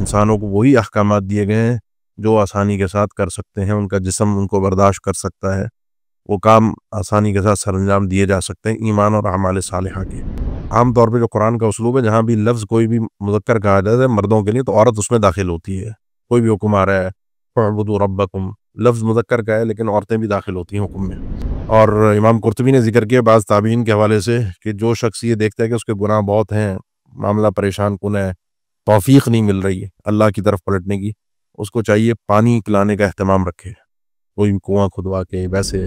انسانوں کو وہی احکامات دیے گئے ہیں جو آسانی کے ساتھ کر سکتے ہیں، ان کا جسم ان کو برداشت کر سکتا ہے، وہ کام آسانی کے ساتھ سر انجام دیے جا سکتے ہیں ایمان اور اعمال صالحہ کے۔ عام طور پہ جو قرآن کا اسلوب ہے، جہاں بھی لفظ کوئی بھی مذکر کہا جاتا ہے مردوں کے لیے تو عورت اس میں داخل ہوتی ہے۔ کوئی بھی حکم آ رہا ہے فَاعْبُدُوا رَبَّكُمْ، لفظ مذکر کا ہے لیکن عورتیں بھی داخل ہوتی ہیں حکم میں۔ اور امام قرطبی نے ذکر کیا بعض تابعین کے حوالے سے کہ جو شخص یہ دیکھتا ہے کہ اس کے گناہ بہت ہیں، معاملہ پریشان کن ہے، توفیق نہیں مل رہی ہے اللہ کی طرف پلٹنے کی، اس کو چاہیے پانی پلانے کا اہتمام رکھے، کوئی کنواں کھدوا کے۔ ویسے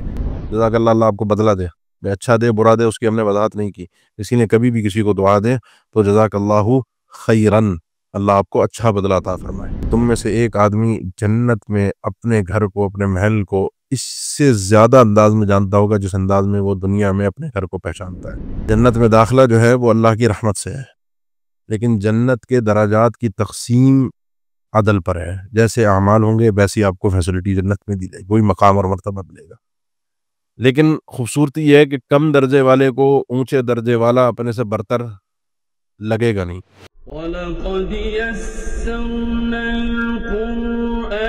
جزاک اللہ، اللہ آپ کو بدلہ دے، اچھا دے برا دے اس کی ہم نے وضاحت نہیں کی، کسی نے کبھی بھی کسی کو دعا دے تو جزاک اللہ خیرن، اللہ آپ کو اچھا بدلہ عطا فرمائے۔ تم میں سے ایک آدمی جنت میں اپنے گھر کو، اپنے محل کو اس سے زیادہ انداز میں جانتا ہوگا جس انداز میں وہ دنیا میں اپنے گھر کو پہچانتا ہے۔ جنت میں داخلہ جو ہے وہ اللہ کی رحمت سے ہے، لیکن جنت کے درجات کی تقسیم عدل پر ہے، جیسے اعمال ہوں گے ویسی آپ کو فیسلٹی جنت میں دی جائے گی، وہی مقام اور مرتبہ ملے گا۔ لیکن خوبصورتی یہ ہے کہ کم درجے والے کو اونچے درجے والا اپنے سے برتر لگے گا نہیں۔ وَلَقَدْ يَسَّرْنَا الْقُرْآنَ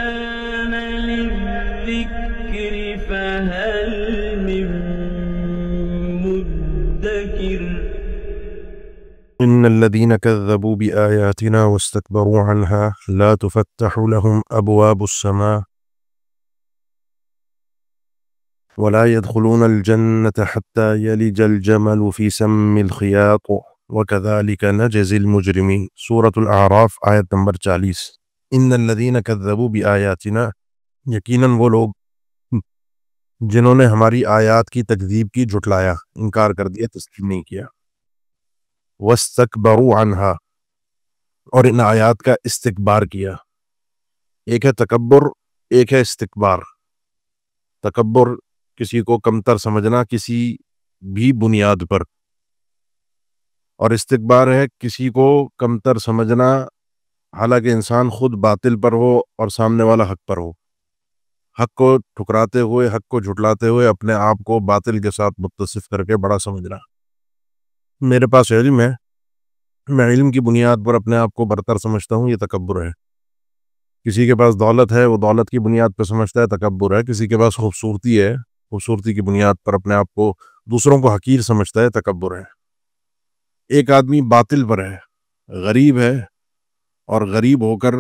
لِلذِّكْرِ فَهَلْ مِن مُّدَّكِرٍ إن الذين كذبوا بآياتنا واستكبروا عنها لا تفتح لهم أبواب السماء ولا يدخلون الجنة حتى يلج الجمل في سم الخياط وكذلك نجزي المجرمين۔ سورة الأعراف آیت نمبر 40۔ ان الذين كذبوا بآياتنا، یقیناً وہ لوگ جنہوں نے ہماری آیات کی تکذیب کی، جھٹلایا، انکار کر دیا، تسلیم نہیں کیا۔ واستکبروا عنہا، اور ان آیات کا استکبار کیا۔ ایک ہے تکبر، ایک ہے استکبار۔ تکبر کسی کو کمتر سمجھنا کسی بھی بنیاد پر، اور استکبار ہے کسی کو کمتر سمجھنا حالانکہ انسان خود باطل پر ہو اور سامنے والا حق پر ہو، حق کو ٹھکراتے ہوئے، حق کو جھٹلاتے ہوئے اپنے آپ کو باطل کے ساتھ متصف کر کے بڑا سمجھنا۔ میرے پاس علم ہے، میں علم کی بنیاد پر اپنے آپ کو برتر سمجھتا ہوں، یہ تکبر ہے۔ کسی کے پاس دولت ہے، وہ دولت کی بنیاد پر سمجھتا ہے، تکبر ہے۔ کسی کے پاس خوبصورتی ہے، خوبصورتی کی بنیاد پر اپنے آپ کو، دوسروں کو حقیر سمجھتا ہے، تکبر ہے۔ ایک آدمی باطل پر ہے، غریب ہے، اور غریب ہو کر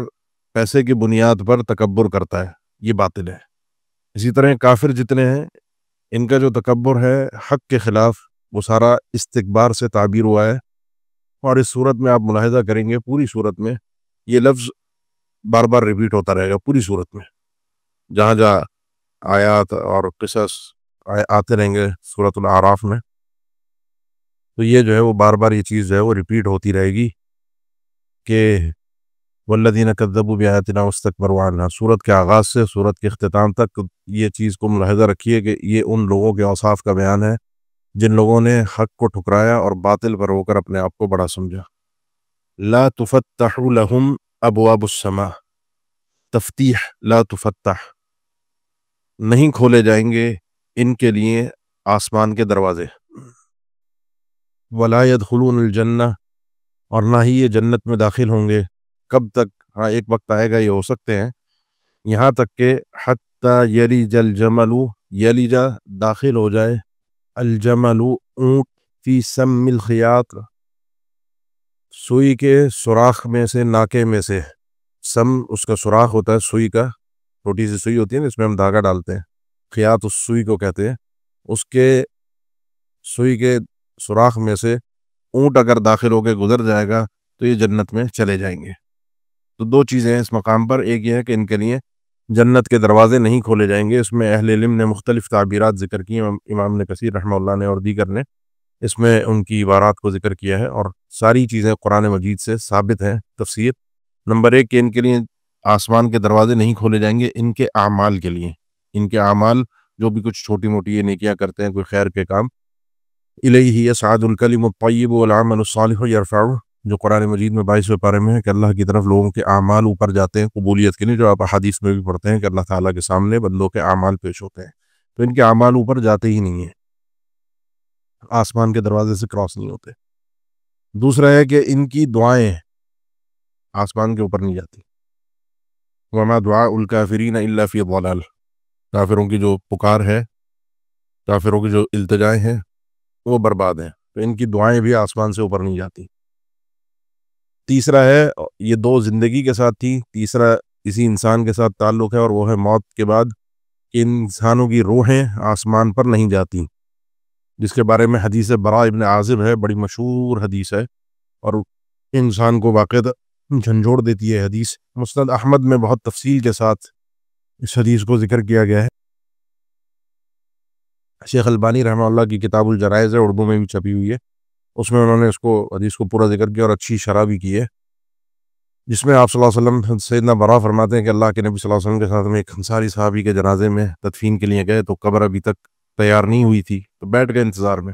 پیسے کی بنیاد پر تکبر کرتا ہے، یہ باطل ہے۔ اسی طرح کافر جتنے ہیں، ان کا جو تکبر ہے حق کے خلاف، وہ سارا استکبار سے تعبیر ہوا ہے۔ اور اس صورت میں آپ ملاحظہ کریں گے، پوری صورت میں یہ لفظ بار بار ریپیٹ ہوتا رہے گا، پوری صورت میں جہاں جہاں آیات اور قصص آتے رہیں گے سورۃ الاعراف میں، تو یہ جو ہے وہ بار بار یہ چیز جو ہے وہ ریپیٹ ہوتی رہے گی کہ والذین کذبوا بآیاتنا واستکبروا عنہا۔ صورت کے آغاز سے صورت کے اختتام تک یہ چیز کو ملاحظہ رکھیے کہ یہ ان لوگوں کے اوصاف کا بیان ہے جن لوگوں نے حق کو ٹھکرایا اور باطل پر ہو کر اپنے آپ کو بڑا سمجھا۔ لا تفتح لهم ابواب السماء، تفتیح، لا تفتح، نہیں کھولے جائیں گے ان کے لیے آسمان کے دروازے۔ ولا يدخلون الجنہ، اور نہ ہی یہ جنت میں داخل ہوں گے۔ کب تک؟ ہاں ایک وقت آئے گا یہ ہو سکتے ہیں، یہاں تک کہ حتی یلج الجمل، یلج داخل ہو جائے، الجمل اونٹ، فی سم الخیاط، سوئی کے سوراخ میں سے، ناکے میں سے۔ سم اس کا سوراخ ہوتا ہے سوئی کا، چھوٹی سی سوئی ہوتی ہے نا، اس میں ہم دھاگا ڈالتے ہیں، خیاط اس سوئی کو کہتے ہیں۔ اس کے سوئی کے سوراخ میں سے اونٹ اگر داخل ہو کے گزر جائے گا تو یہ جنت میں چلے جائیں گے۔ تو دو چیزیں ہیں اس مقام پر، ایک یہ ہے کہ ان کے لیے جنت کے دروازے نہیں کھولے جائیں گے۔ اس میں اہل علم نے مختلف تعبیرات ذکر کی، امام نے کثیر رحمہ اللہ نے اور دیگر نے اس میں ان کی عبارات کو ذکر کیا ہے، اور ساری چیزیں قرآن مجید سے ثابت ہیں تفسیر۔ نمبر ایک کہ ان کے لیے آسمان کے دروازے نہیں کھولے جائیں گے ان کے اعمال کے لیے، ان کے اعمال جو بھی کچھ چھوٹی موٹی یہ نیکیاں کرتے ہیں، کوئی خیر کے کام، الیہ یصعد الکلم الطیب والعمل الصالح یرفعہ، جو قرآن مجید میں 22ویں پارے میں ہے کہ اللہ کی طرف لوگوں کے اعمال اوپر جاتے ہیں قبولیت کے لیے، جو آپ حدیث میں بھی پڑھتے ہیں کہ اللہ تعالیٰ کے سامنے بندوں کے اعمال پیش ہوتے ہیں، تو ان کے اعمال اوپر جاتے ہی نہیں ہیں، آسمان کے دروازے سے کراس نہیں ہوتے۔ دوسرا ہے کہ ان کی دعائیں آسمان کے اوپر نہیں جاتی۔ وما دعاء الکافرین الا فی ضلال، کافروں کی جو پکار ہے، کافروں کی جو التجائیں ہیں وہ برباد ہیں، تو ان کی دعائیں بھی آسمان سے اوپر نہیں جاتی۔ تیسرا ہے، یہ دو زندگی کے ساتھ تھی، تیسرا اسی انسان کے ساتھ تعلق ہے، اور وہ ہے موت کے بعد کہ انسانوں کی روحیں آسمان پر نہیں جاتی، جس کے بارے میں حدیث براء ابن عازب ہے، بڑی مشہور حدیث ہے اور انسان کو باقاعدہ جھنجھوڑ دیتی ہے حدیث۔ مسند احمد میں بہت تفصیل کے ساتھ اس حدیث کو ذکر کیا گیا ہے۔ شیخ البانی رحمہ اللہ کی کتاب الجرائز ہے، اردو میں بھی چھپی ہوئی ہے، اس میں انہوں نے اس کو حدیث کو پورا ذکر کیا اور اچھی شرح بھی کی ہے، جس میں آپ صلی اللہ علیہ وسلم سیدنا براء فرماتے ہیں کہ اللہ کے نبی صلی اللہ علیہ وسلم کے ساتھ میں ایک انصاری صحابی کے جنازے میں تدفین کے لیے گئے، تو قبر ابھی تک تیار نہیں ہوئی تھی، تو بیٹھ گئے انتظار میں،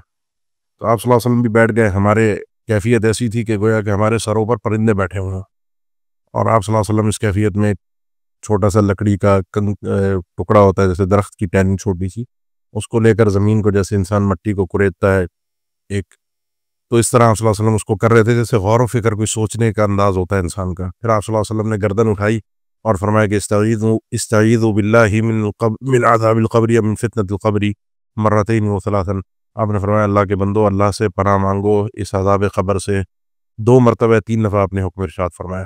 تو آپ صلی اللہ علیہ وسلم بھی بیٹھ گئے۔ ہمارے کیفیت ایسی تھی کہ گویا کہ ہمارے سروں پر پرندے بیٹھے ہوئے ہیں، اور آپ صلی اللہ علیہ وسلم اس کیفیت میں ایک چھوٹا سا لکڑی کا ٹکڑا ہوتا ہے، جیسے درخت کی ٹہنی چھوٹی سی، اس کو لے کر زمین کو، جیسے انسان مٹی کو کریدتا ہے ایک، تو اس طرح آپ صلی اللہ علیہ وسلم اس کو کر رہے تھے، جیسے غور و فکر کوئی سوچنے کا انداز ہوتا ہے انسان کا۔ پھر آپ صلی اللہ علیہ وسلم نے گردن اٹھائی اور فرمایا کہ استعیذوا باللہ من عذاب القبر یا من فتنة القبر مرتين وثلاثا، آپ نے فرمایا اللہ کے بندو، اللہ سے پناہ مانگو اس عذاب قبر سے 2 مرتبہ 3 دفعہ اپنے حکم ارشاد فرمایا۔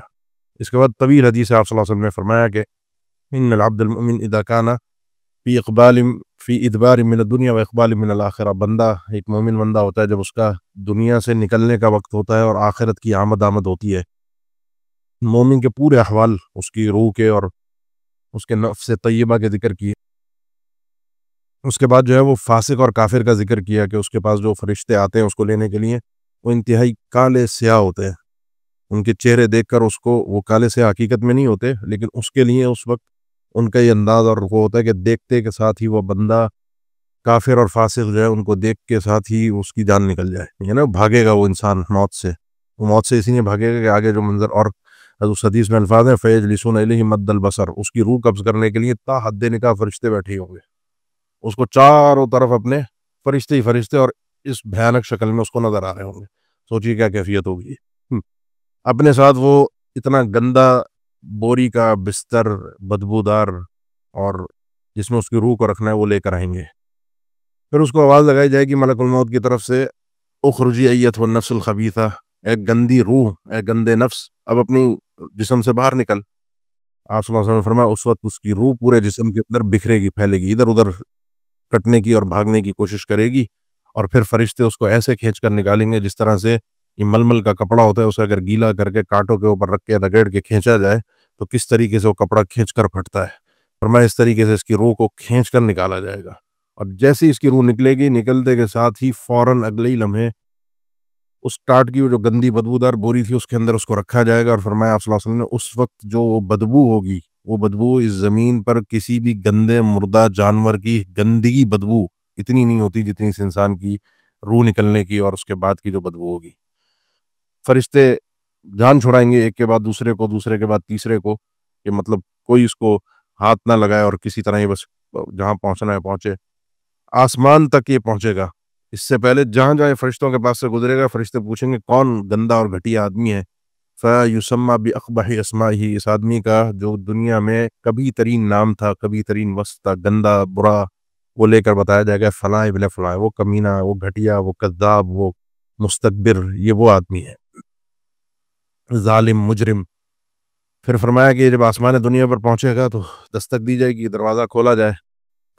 اس کے بعد طویل حدیث آپ صلی اللہ علیہ وسلم نے فرمایا کہ ان العبد المؤمن اذا كان فی ادبار من الدنیا و اقبال من الاخرہ، بندہ ایک مومن بندہ ہوتا ہے جب اس کا دنیا سے نکلنے کا وقت ہوتا ہے اور آخرت کی آمد ہوتی ہے۔ مومن کے پورے احوال، اس کی روح کے اور اس کے نفس طیبہ کے ذکر کیے، اس کے بعد جو ہے وہ فاسق اور کافر کا ذکر کیا کہ اس کے پاس جو فرشتے آتے ہیں اس کو لینے کے لیے، وہ انتہائی کالے سیاہ ہوتے ہیں، ان کے چہرے دیکھ کر اس کو، وہ کالے سیاہ حقیقت میں نہیں ہوتے، لیکن اس کے لیے اس وقت ان کا یہ انداز اور وہ ہوتا ہے کہ دیکھتے کے ساتھ ہی وہ بندہ کافر اور فاسق جو ہے ان کو دیکھ کے ساتھ ہی اس کی جان نکل جائے، نا بھاگے گا وہ انسان موت سے، وہ موت سے اسی لیے بھاگے گا کہ آگے جو منظر، اور اس حدیث میں الفاظ ہیں فیجلسون الیہ مد البصر، اس کی روح قبض کرنے کے لیے تا حد نکاح فرشتے بیٹھے ہوں گے، اس کو چاروں طرف اپنے فرشتے ہی فرشتے اور اس بھیانک شکل میں اس کو نظر آ رہے ہوں گے۔ سوچیے کیا کیفیت ہوگی۔ اپنے ساتھ وہ اتنا گندا بوری کا بستر بدبودار اور جس میں اس کی روح کو رکھنا ہے وہ لے کر آئیں گے۔ پھر اس کو آواز لگائی جائے گی ملک الموت کی طرف سے، اخرجی ایتھا النفس الخبیثہ، اے گندی روح، اے گندے نفس، اب اپنی جسم سے باہر نکل۔ آپ صلی اللہ علیہ وسلم نے فرمایا اس وقت اس کی روح پورے جسم کے اندر بکھرے گی، پھیلے گی، ادھر ادھر کٹنے کی اور بھاگنے کی کوشش کرے گی، اور پھر فرشتے اس کو ایسے کھینچ کر نکالیں گے جس طرح سے یہ ململ کا کپڑا ہوتا ہے، اسے اگر گیلا کر کے کانٹوں کے اوپر رکھ کے رگڑ کے کھینچا جائے تو کس طریقے سے وہ کپڑا کھینچ کر پھٹتا ہے، فرمایا اس طریقے سے اس کی روح کو کھینچ کر نکالا جائے گا، اور جیسے اس کی روح نکلے گی، نکلتے کے ساتھ ہی فوراً اگلے ہی لمحے اس ٹاٹ کی جو گندی بدبودار بوری تھی اس کے اندر اس کو رکھا جائے گا، اور فرمایا آپ صلی اللہ علیہ وسلم نے اس وقت جو وہ بدبو ہوگی، وہ بدبو اس زمین پر کسی بھی گندے مردہ جانور کی گندگی بدبو اتنی نہیں ہوتی جتنی اس انسان کی روح نکلنے کی اور اس کے بعد کی جو بدبو ہوگی۔ فرشتے جان چھڑائیں گے ایک کے بعد دوسرے کو، دوسرے کے بعد تیسرے کو، کہ مطلب کوئی اس کو ہاتھ نہ لگائے اور کسی طرح ہی بس جہاں پہنچنا ہے پہنچے۔ آسمان تک یہ پہنچے گا، اس سے پہلے جہاں جہاں یہ فرشتوں کے پاس سے گزرے گا فرشتے پوچھیں گے کون گندا اور گھٹیا آدمی ہے، فَيُسَمَّى بِأَقْبَحِ أَسْمَائِهِ، اس آدمی کا جو دنیا میں کبھی ترین نام تھا، کبھی ترین وصف تھا، گندا برا، وہ لے کر بتایا جائے گا فلاں ابن فلاں، وہ کمینہ، وہ گھٹیا، وہ کذاب، وہ مستکبر، یہ وہ آدمی ہے، ظالم، مجرم۔ پھر فرمایا کہ جب آسمان دنیا پر پہنچے گا تو دستک دی جائے گی، دروازہ کھولا جائے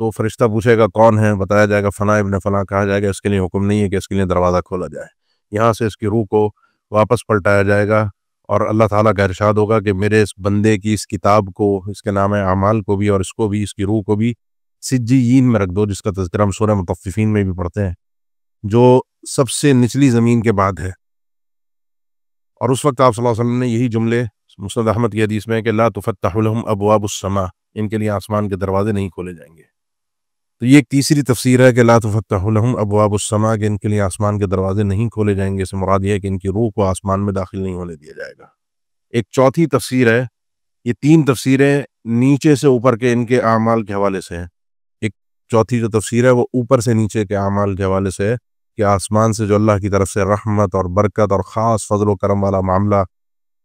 تو فرشتہ پوچھے گا کون ہے، بتایا جائے گا فلاں ابن فلاں، کہا جائے گا اس کے لیے حکم نہیں ہے کہ اس کے لیے دروازہ کھولا جائے، یہاں سے اس کی روح کو واپس پلٹایا جائے گا، اور اللہ تعالیٰ کا ارشاد ہوگا کہ میرے اس بندے کی اس کتاب کو، اس کے نام اعمال کو بھی اور اس کو بھی، اس کی روح کو بھی سجیین میں رکھ دو، جس کا تذکرہ ہم سورہ مطففین میں بھی پڑھتے ہیں، جو سب سے نچلی زمین کے بعد ہے۔ اور اس وقت آپ صلی اللہ علیہ وسلم نے یہی جملے مسند احمد کی حدیث میں کہ لا تفتح لهم ابواب السماء، ان کے لیے آسمان کے دروازے نہیں کھولے جائیں گے۔ تو یہ ایک تیسری تفسیر ہے کہ لا تفتح لهم ابواب السماء، کہ ان کے لیے آسمان کے دروازے نہیں کھولے جائیں گے، اس سے مراد یہ ہے کہ ان کی روح کو آسمان میں داخل نہیں ہونے دیا جائے گا۔ ایک چوتھی تفسیر ہے، یہ 3 تفسیریں نیچے سے اوپر کے ان کے اعمال کے حوالے سے ہیں۔ ایک چوتھی جو تفسیر ہے وہ اوپر سے نیچے کے اعمال کے حوالے سے ہے کہ آسمان سے جو اللہ کی طرف سے رحمت اور برکت اور خاص فضل و کرم والا معاملہ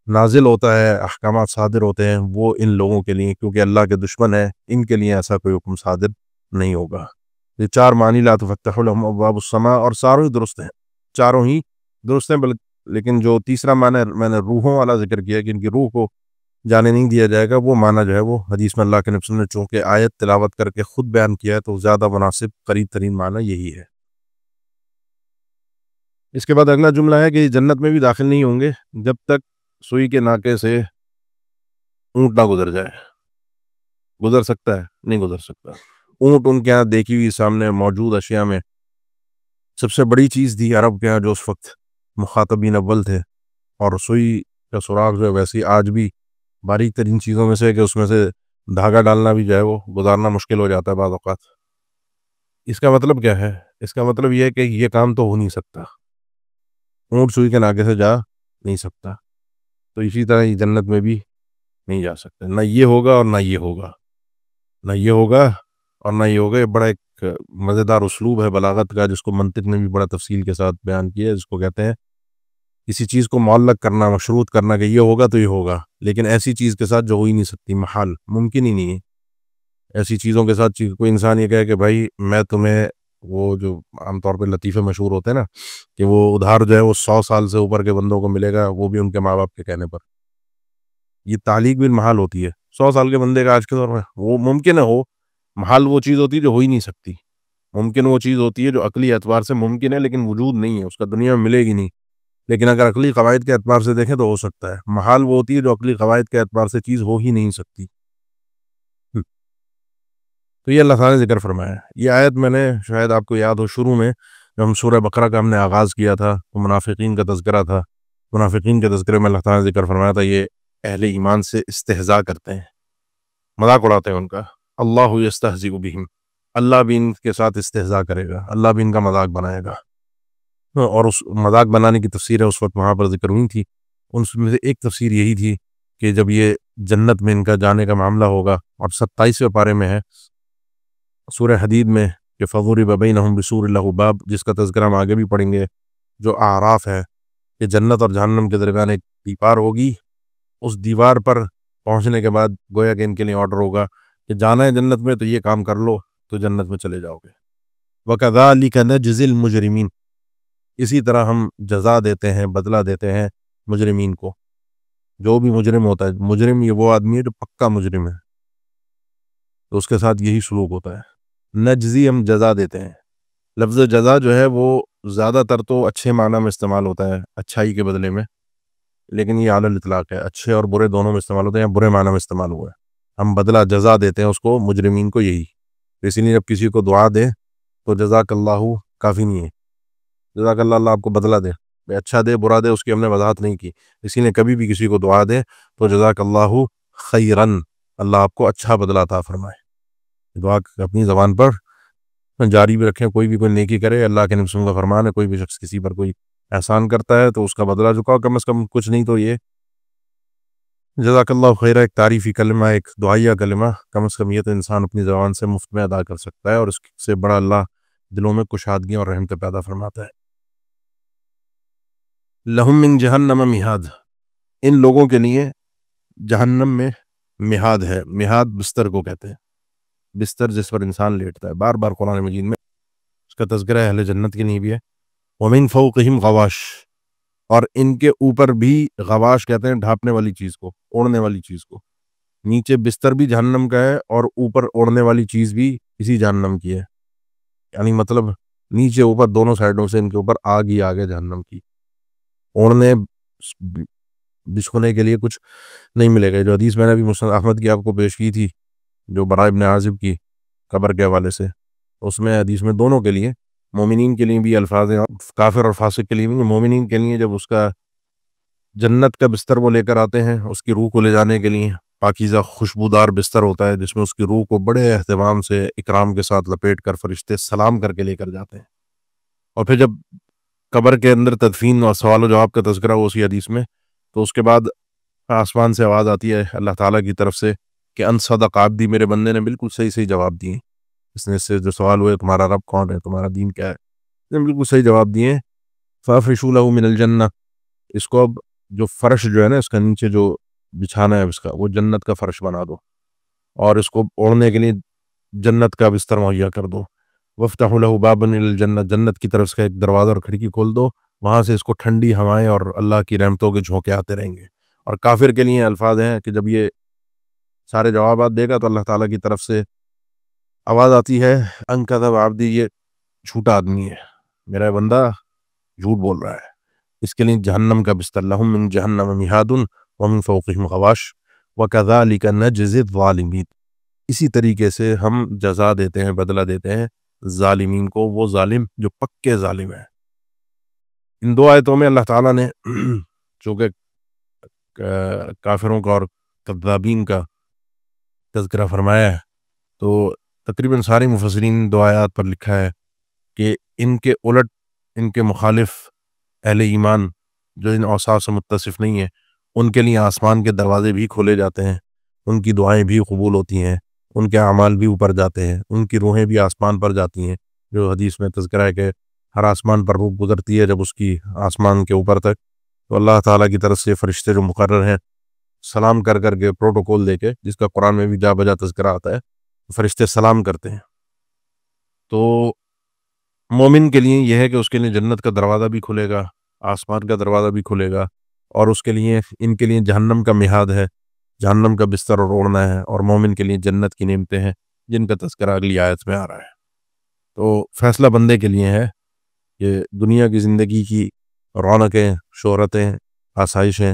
نازل ہوتا ہے، احکامات صادر ہوتے ہیں، وہ ان لوگوں کے لیے، کیونکہ اللہ کے دشمن ہیں، ان کے لیے ایسا کوئی حکم صادر نہیں ہوگا۔ یہ 4 معنی لا تفتح لهم ابواب السماء، اور چاروں ہی درست ہیں، چاروں ہی درست ہیں، لیکن جو تیسرا معنی میں نے روحوں والا ذکر کیا کہ ان کی روح کو جانے نہیں دیا جائے گا، وہ معنی جو ہے وہ حدیث میں اللہ کے نبی صلی اللہ علیہ وسلم نے چونکہ آیت تلاوت کر کے خود بیان کیا ہے تو زیادہ مناسب قریب ترین معنی یہی ہے۔ اس کے بعد اگلا جملہ ہے کہ جنت میں بھی داخل نہیں ہوں گے جب تک سوئی کے ناکے سے اونٹ نہ گزر جائے۔ گزر سکتا ہے؟ نہیں گزر سکتا۔ اونٹ ان کے یہاں دیکھی ہوئی سامنے موجود اشیاء میں سب سے بڑی چیز تھی عرب کے یہاں، جو اس وقت مخاطبین اول تھے، اور سوئی کا سراغ جو ہے ویسی آج بھی باریک ترین چیزوں میں سے ہے کہ اس میں سے دھاگا ڈالنا بھی جو ہے وہ گزارنا مشکل ہو جاتا ہے بعض اوقات۔ اس کا مطلب کیا ہے؟ اس کا مطلب یہ ہے کہ یہ کام تو ہو نہیں سکتا، اونٹ سوئی کے ناکے سے جا نہیں سکتا، تو اسی طرح یہ جنت میں بھی نہیں جا سکتے، نہ یہ ہوگا اور نہ یہ ہوگا، نہ یہ ہوگا اور نہ یہ ہوگا۔ یہ بڑا ایک مزیدار اسلوب ہے بلاغت کا، جس کو منطق نے بھی بڑا تفصیل کے ساتھ بیان کیا ہے، جس کو کہتے ہیں کسی چیز کو معلق کرنا، مشروط کرنا کہ یہ ہوگا تو یہ ہوگا، لیکن ایسی چیز کے ساتھ جو ہو ہی نہیں سکتی، محال، ممکن ہی نہیں ہے۔ ایسی چیزوں کے ساتھ کوئی انسان یہ کہے کہ بھائی میں تمہیں، وہ جو عام طور پہ لطیفے مشہور ہوتے ہیں نا کہ وہ ادھار جو ہے وہ 100 سال سے اوپر کے بندوں کو ملے گا، وہ بھی ان کے ماں باپ کے کہنے پر، یہ تعلیق بالمحال ہوتی ہے۔ 100 سال کے بندے کا آج کے دور میں وہ ممکن ہے ہو، محال وہ چیز ہوتی ہے جو ہو ہی نہیں سکتی، ممکن وہ چیز ہوتی ہے جو عقلی اعتبار سے ممکن ہے لیکن وجود نہیں ہے، اس کا دنیا میں ملے گی نہیں، لیکن اگر عقلی قواعد کے اعتبار سے دیکھیں تو ہو سکتا ہے۔ محال وہ ہوتی ہے جو عقلی قواعد کے اعتبار سے چیز ہو ہی نہیں سکتی۔ تو یہ اللہ تعالیٰ نے ذکر فرمایا ہے۔ یہ آیت میں نے، شاید آپ کو یاد ہو، شروع میں جب ہم سورہ بقرہ کا ہم نے آغاز کیا تھا تو منافقین کا تذکرہ تھا، منافقین کے تذکرے میں اللہ تعالیٰ نے ذکر فرمایا تھا یہ اہل ایمان سے استہزاء کرتے ہیں، مذاق اڑاتے ہیں ان کا۔ اللہ یستہزئ بہم، اللہ بھی ان کے ساتھ استہزاء کرے گا، اللہ بھی ان کا مذاق بنائے گا، اور اس مذاق بنانے کی تفسیریں اس وقت وہاں پر ذکر ہوئی تھی۔ ان میں سے ایک تفسیر یہی تھی کہ جب یہ جنت میں ان کا جانے کا معاملہ ہوگا، اور 27ویں پارے میں ہے سورہ حدید میں کہ فَضُرِبَ بَيْنَهُمْ بِسُورٍ لَهُ بَابٌ، جس کا تذکرہ ہم آگے بھی پڑھیں گے، جو اعراف ہے کہ جنت اور جہنم کے درمیان ایک دیوار ہوگی، اس دیوار پر پہنچنے کے بعد گویا کہ ان کے لیے آرڈر ہوگا کہ جانا ہے جنت میں تو یہ کام کر لو تو جنت میں چلے جاؤ گے۔ وَكَذَلِكَ نَجْزِي الْمُجْرِمِينَ، اسی طرح ہم جزا دیتے ہیں، بدلہ دیتے ہیں مجرمین کو۔ جو بھی مجرم ہوتا ہے، مجرم یہ وہ آدمی ہے جو پکا مجرم ہے، تو اس کے ساتھ یہی سلوک ہوتا ہے۔ نجزی، ہم جزا دیتے ہیں۔ لفظ جزا جو ہے وہ زیادہ تر تو اچھے معنی میں استعمال ہوتا ہے، اچھائی کے بدلے میں، لیکن یہ علی الاطلاق ہے، اچھے اور برے دونوں میں استعمال ہوتے ہیں، یا برے معنی میں استعمال ہوا ہے۔ ہم بدلہ جزا دیتے ہیں اس کو، مجرمین کو، یہی۔ اسی لیے جب کسی کو دعا دے تو جزاک اللہ کافی نہیں ہے، جزاک اللہ، اللہ آپ کو بدلہ دے، اچھا دے برا دے اس کی ہم نے وضاحت نہیں کی۔ اسی لیے کبھی بھی کسی کو دعا دے تو جزاک اللہ خیرن، اللہ آپ کو اچھا بدلہ عطا فرمائے۔ دعا اپنی زبان پر جاری بھی رکھیں، کوئی بھی کوئی نیکی کرے، اللہ کے نبی کا فرمان ہے، کوئی بھی شخص کسی پر کوئی احسان کرتا ہے تو اس کا بدلہ چکاؤ، کم از کم کچھ نہیں تو یہ جزاک اللہ خیر ایک تعریفی کلمہ، ایک دعائیہ کلمہ، کم از کم یہ تو انسان اپنی زبان سے مفت میں ادا کر سکتا ہے، اور اس سے بڑا اللہ دلوں میں کشادگی اور رحمت پیدا فرماتا ہے۔ لہم من جہنم مہاد، ان لوگوں کے لیے جہنم میں مہاد ہے۔ مہاد بستر کو کہتے ہیں، بستر جس پر انسان لیٹتا ہے۔ بار بار قرآن مجید میں اس کا تذکرہ اہل جنت کے لیے بھی ہے۔ ومن فوقہم غواش، اور ان کے اوپر بھی، غواش کہتے ہیں ڈھانپنے والی چیز کو، اوڑھنے والی چیز کو۔ نیچے بستر بھی جہنم کا ہے اور اوپر اوڑھنے والی چیز بھی اسی جہنم کی ہے، یعنی مطلب نیچے اوپر دونوں سائڈوں سے ان کے اوپر آگ ہی آگ ہے جہنم کی۔ اوڑھنے بچھونے کے لیے کچھ نہیں ملے گا۔ جو حدیث میں نے ابھی مسند احمد کی آپ کو پیش کی تھی، جو براء ابن عازب کی قبر کے حوالے سے، اس میں حدیث میں دونوں کے لیے، مومنین کے لیے بھی الفاظ ہیں، کافر اور فاسق کے لیے بھی۔ مومنین کے لیے جب اس کا جنت کا بستر وہ لے کر آتے ہیں اس کی روح کو لے جانے کے لیے، پاکیزہ خوشبودار بستر ہوتا ہے جس میں اس کی روح کو بڑے اہتمام سے اکرام کے ساتھ لپیٹ کر فرشتے سلام کر کے لے کر جاتے ہیں۔ اور پھر جب قبر کے اندر تدفین اور سوال و جواب کا تذکرہ ہو اسی حدیث میں، تو اس کے بعد آسمان سے آواز آتی ہے اللہ تعالیٰ کی طرف سے کہ ان صدق عبدی، میرے بندے نے بالکل صحیح صحیح جواب دیے۔ اس نے اس سے جو سوال ہوئے تمہارا رب کون ہے، تمہارا دین کیا ہے، اس نے بالکل صحیح جواب دیے۔ فافرشوا لہ من الجنہ، اس کو اب جو فرش جو ہے نا اس کا نیچے جو بچھانا ہے اس کا وہ جنت کا فرش بنا دو اور اس کو اوڑھنے کے لیے جنت کا بستر مہیا کر دو. وفتحوا له بابا الى الجنت، جنت کی طرف سے ایک دروازہ اور کھڑکی کھول دو، وہاں سے اس کو ٹھنڈی ہوائیں اور اللہ کی رحمتوں کے جھونکے آتے رہیں گے. اور کافر کے لیے الفاظ ہیں کہ جب یہ سارے جوابات دے گا تو اللہ تعالیٰ کی طرف سے آواز آتی ہے ان کذب عبدی، یہ جھوٹا آدمی ہے، میرا بندہ جھوٹ بول رہا ہے. اس کے لیے جہنم کا بستر، لہم من جہنم مہاد ومن فوقہم غواش وکذالک نجزی الظالمین. اسی طریقے سے ہم جزا دیتے ہیں، بدلہ دیتے ہیں ظالمین کو، وہ ظالم جو پکے ظالم ہیں. ان دو آیتوں میں اللہ تعالیٰ نے چونکہ کافروں کا اور کذابین کا تذکرہ فرمایا ہے تو تقریباً سارے مفسرین دو آیات پر لکھا ہے کہ ان کے الٹ، ان کے مخالف اہل ایمان جو ان اوصاف سے متصف نہیں ہیں ان کے لیے آسمان کے دروازے بھی کھولے جاتے ہیں، ان کی دعائیں بھی قبول ہوتی ہیں، ان کے اعمال بھی اوپر جاتے ہیں، ان کی روحیں بھی آسمان پر جاتی ہیں. جو حدیث میں تذکرہ ہے کہ ہر آسمان پر روح گزرتی ہے جب اس کی آسمان کے اوپر تک، تو اللہ تعالیٰ کی طرف سے فرشتے جو مقرر ہیں سلام کر کر کے پروٹوکول دے کے، جس کا قرآن میں بھی جا بجا تذکرہ آتا ہے، فرشتے سلام کرتے ہیں. تو مومن کے لیے یہ ہے کہ اس کے لیے جنت کا دروازہ بھی کھلے گا، آسمان کا دروازہ بھی کھلے گا، اور اس کے لیے ان کے لیے جہنم کا مہاد ہے، جہنم کا بستر اور اوڑھنا ہے، اور مومن کے لیے جنت کی نعمتیں ہیں جن کا تذکرہ اگلی آیت میں آ رہا ہے. تو فیصلہ بندے کے لیے ہے کہ دنیا کی زندگی کی رونقیں، شہرتیں، آسائشیں،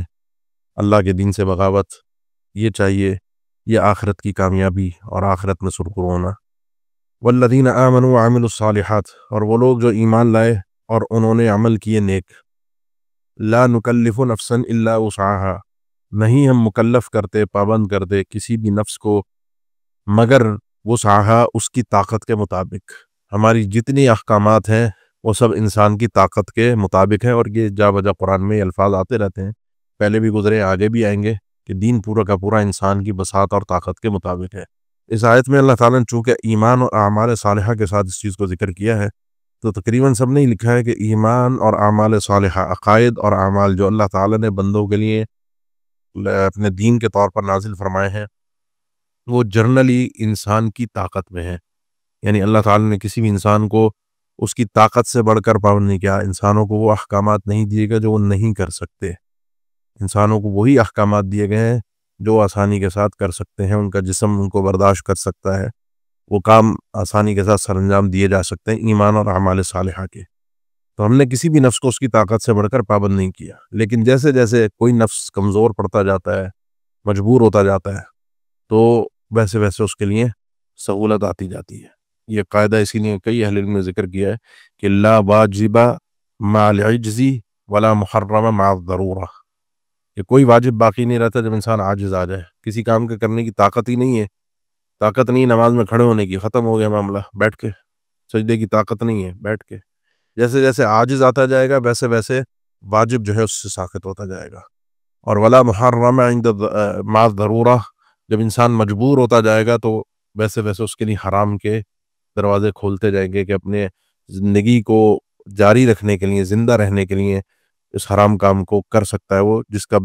اللہ کے دین سے بغاوت، یہ چاہیے، یہ آخرت کی کامیابی اور آخرت میں سرخرو ہونا. والذین آمنوا وعملوا الصالحات، اور وہ لوگ جو ایمان لائے اور انہوں نے عمل کیے نیک. لا نکلف نفسا الا وسعها، نہیں ہم مکلف کرتے، پابند کرتے کسی بھی نفس کو مگر وسعها، اس کی طاقت کے مطابق. ہماری جتنی احکامات ہیں وہ سب انسان کی طاقت کے مطابق ہیں، اور یہ جا بجا قرآن میں الفاظ آتے رہتے ہیں، پہلے بھی گزرے آگے بھی آئیں گے کہ دین پورا کا پورا انسان کی بساط اور طاقت کے مطابق ہے. اس آیت میں اللہ تعالیٰ نے چونکہ ایمان اور اعمال صالحہ کے ساتھ اس چیز کو ذکر کیا ہے تو تقریباً سب نے لکھا ہے کہ ایمان اور اعمال صالحہ، عقائد اور اعمال جو اللہ تعالیٰ نے بندوں کے لیے اپنے دین کے طور پر نازل فرمائے ہیں وہ جرنلی انسان کی طاقت میں ہیں. یعنی اللہ تعالیٰ نے کسی بھی انسان کو اس کی طاقت سے بڑھ کر پابند نہیں کیا. انسانوں کو وہ احکامات نہیں دیے گئے جو وہ نہیں کر سکتے، انسانوں کو وہی احکامات دیے گئے ہیں جو آسانی کے ساتھ کر سکتے ہیں، ان کا جسم ان کو برداشت کر سکتا ہے، وہ کام آسانی کے ساتھ سر انجام دیے جا سکتے ہیں ایمان اور اعمال صالحہ کے. تو ہم نے کسی بھی نفس کو اس کی طاقت سے بڑھ کر پابند نہیں کیا، لیکن جیسے جیسے کوئی نفس کمزور پڑتا جاتا ہے، مجبور ہوتا جاتا ہے، تو ویسے ویسے اس کے لیے سہولت آتی جاتی ہے. یہ قاعدہ اسی لیے کئی اہل علم نے ذکر کیا ہے کہ لا واجب مع العجز ولا محرم مع الضرورہ، کہ کوئی واجب باقی نہیں رہتا جب انسان عاجز آ جائے، کسی کام کے کرنے کی طاقت ہی نہیں ہے، طاقت نہیں نماز میں کھڑے ہونے کی، ختم ہو گیا معاملہ، بیٹھ کے سجدے کی طاقت نہیں ہے، بیٹھ کے. جیسے جیسے عاجز آتا جائے گا ویسے ویسے واجب جو ہے اس سے ساقط ہوتا جائے گا. اور ولا محرم عند مع الضرورہ، جب انسان مجبور ہوتا جائے گا تو ویسے ویسے اس کے لیے حرام کے دروازے کھولتے جائیں گے کہ اپنے زندگی کو جاری رکھنے کے لیے، زندہ رہنے کے لیے اس حرام کام کو کر سکتا ہے وہ، جس کا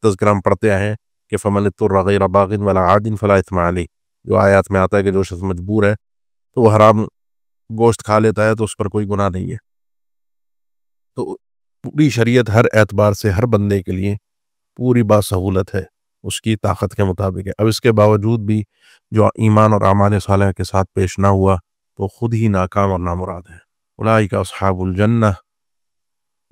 تذکرہ ہم پڑھتے آئے ہیں کہ فمن اضطر غیر باغ ولا عاد فلا اثم علیہ. جو آیات میں آتا ہے کہ جو شخص مجبور ہے تو وہ حرام گوشت کھا لیتا ہے تو اس پر کوئی گناہ نہیں ہے. تو پوری شریعت ہر اعتبار سے ہر بندے کے لیے پوری باسہولت ہے، اس کی طاقت کے مطابق ہے. اب اس کے باوجود بھی جو ایمان اور اعمال صالحہ کے ساتھ پیش نہ ہوا تو خود ہی ناکام اور نامراد ہے. اولئک اصحاب الجنہ،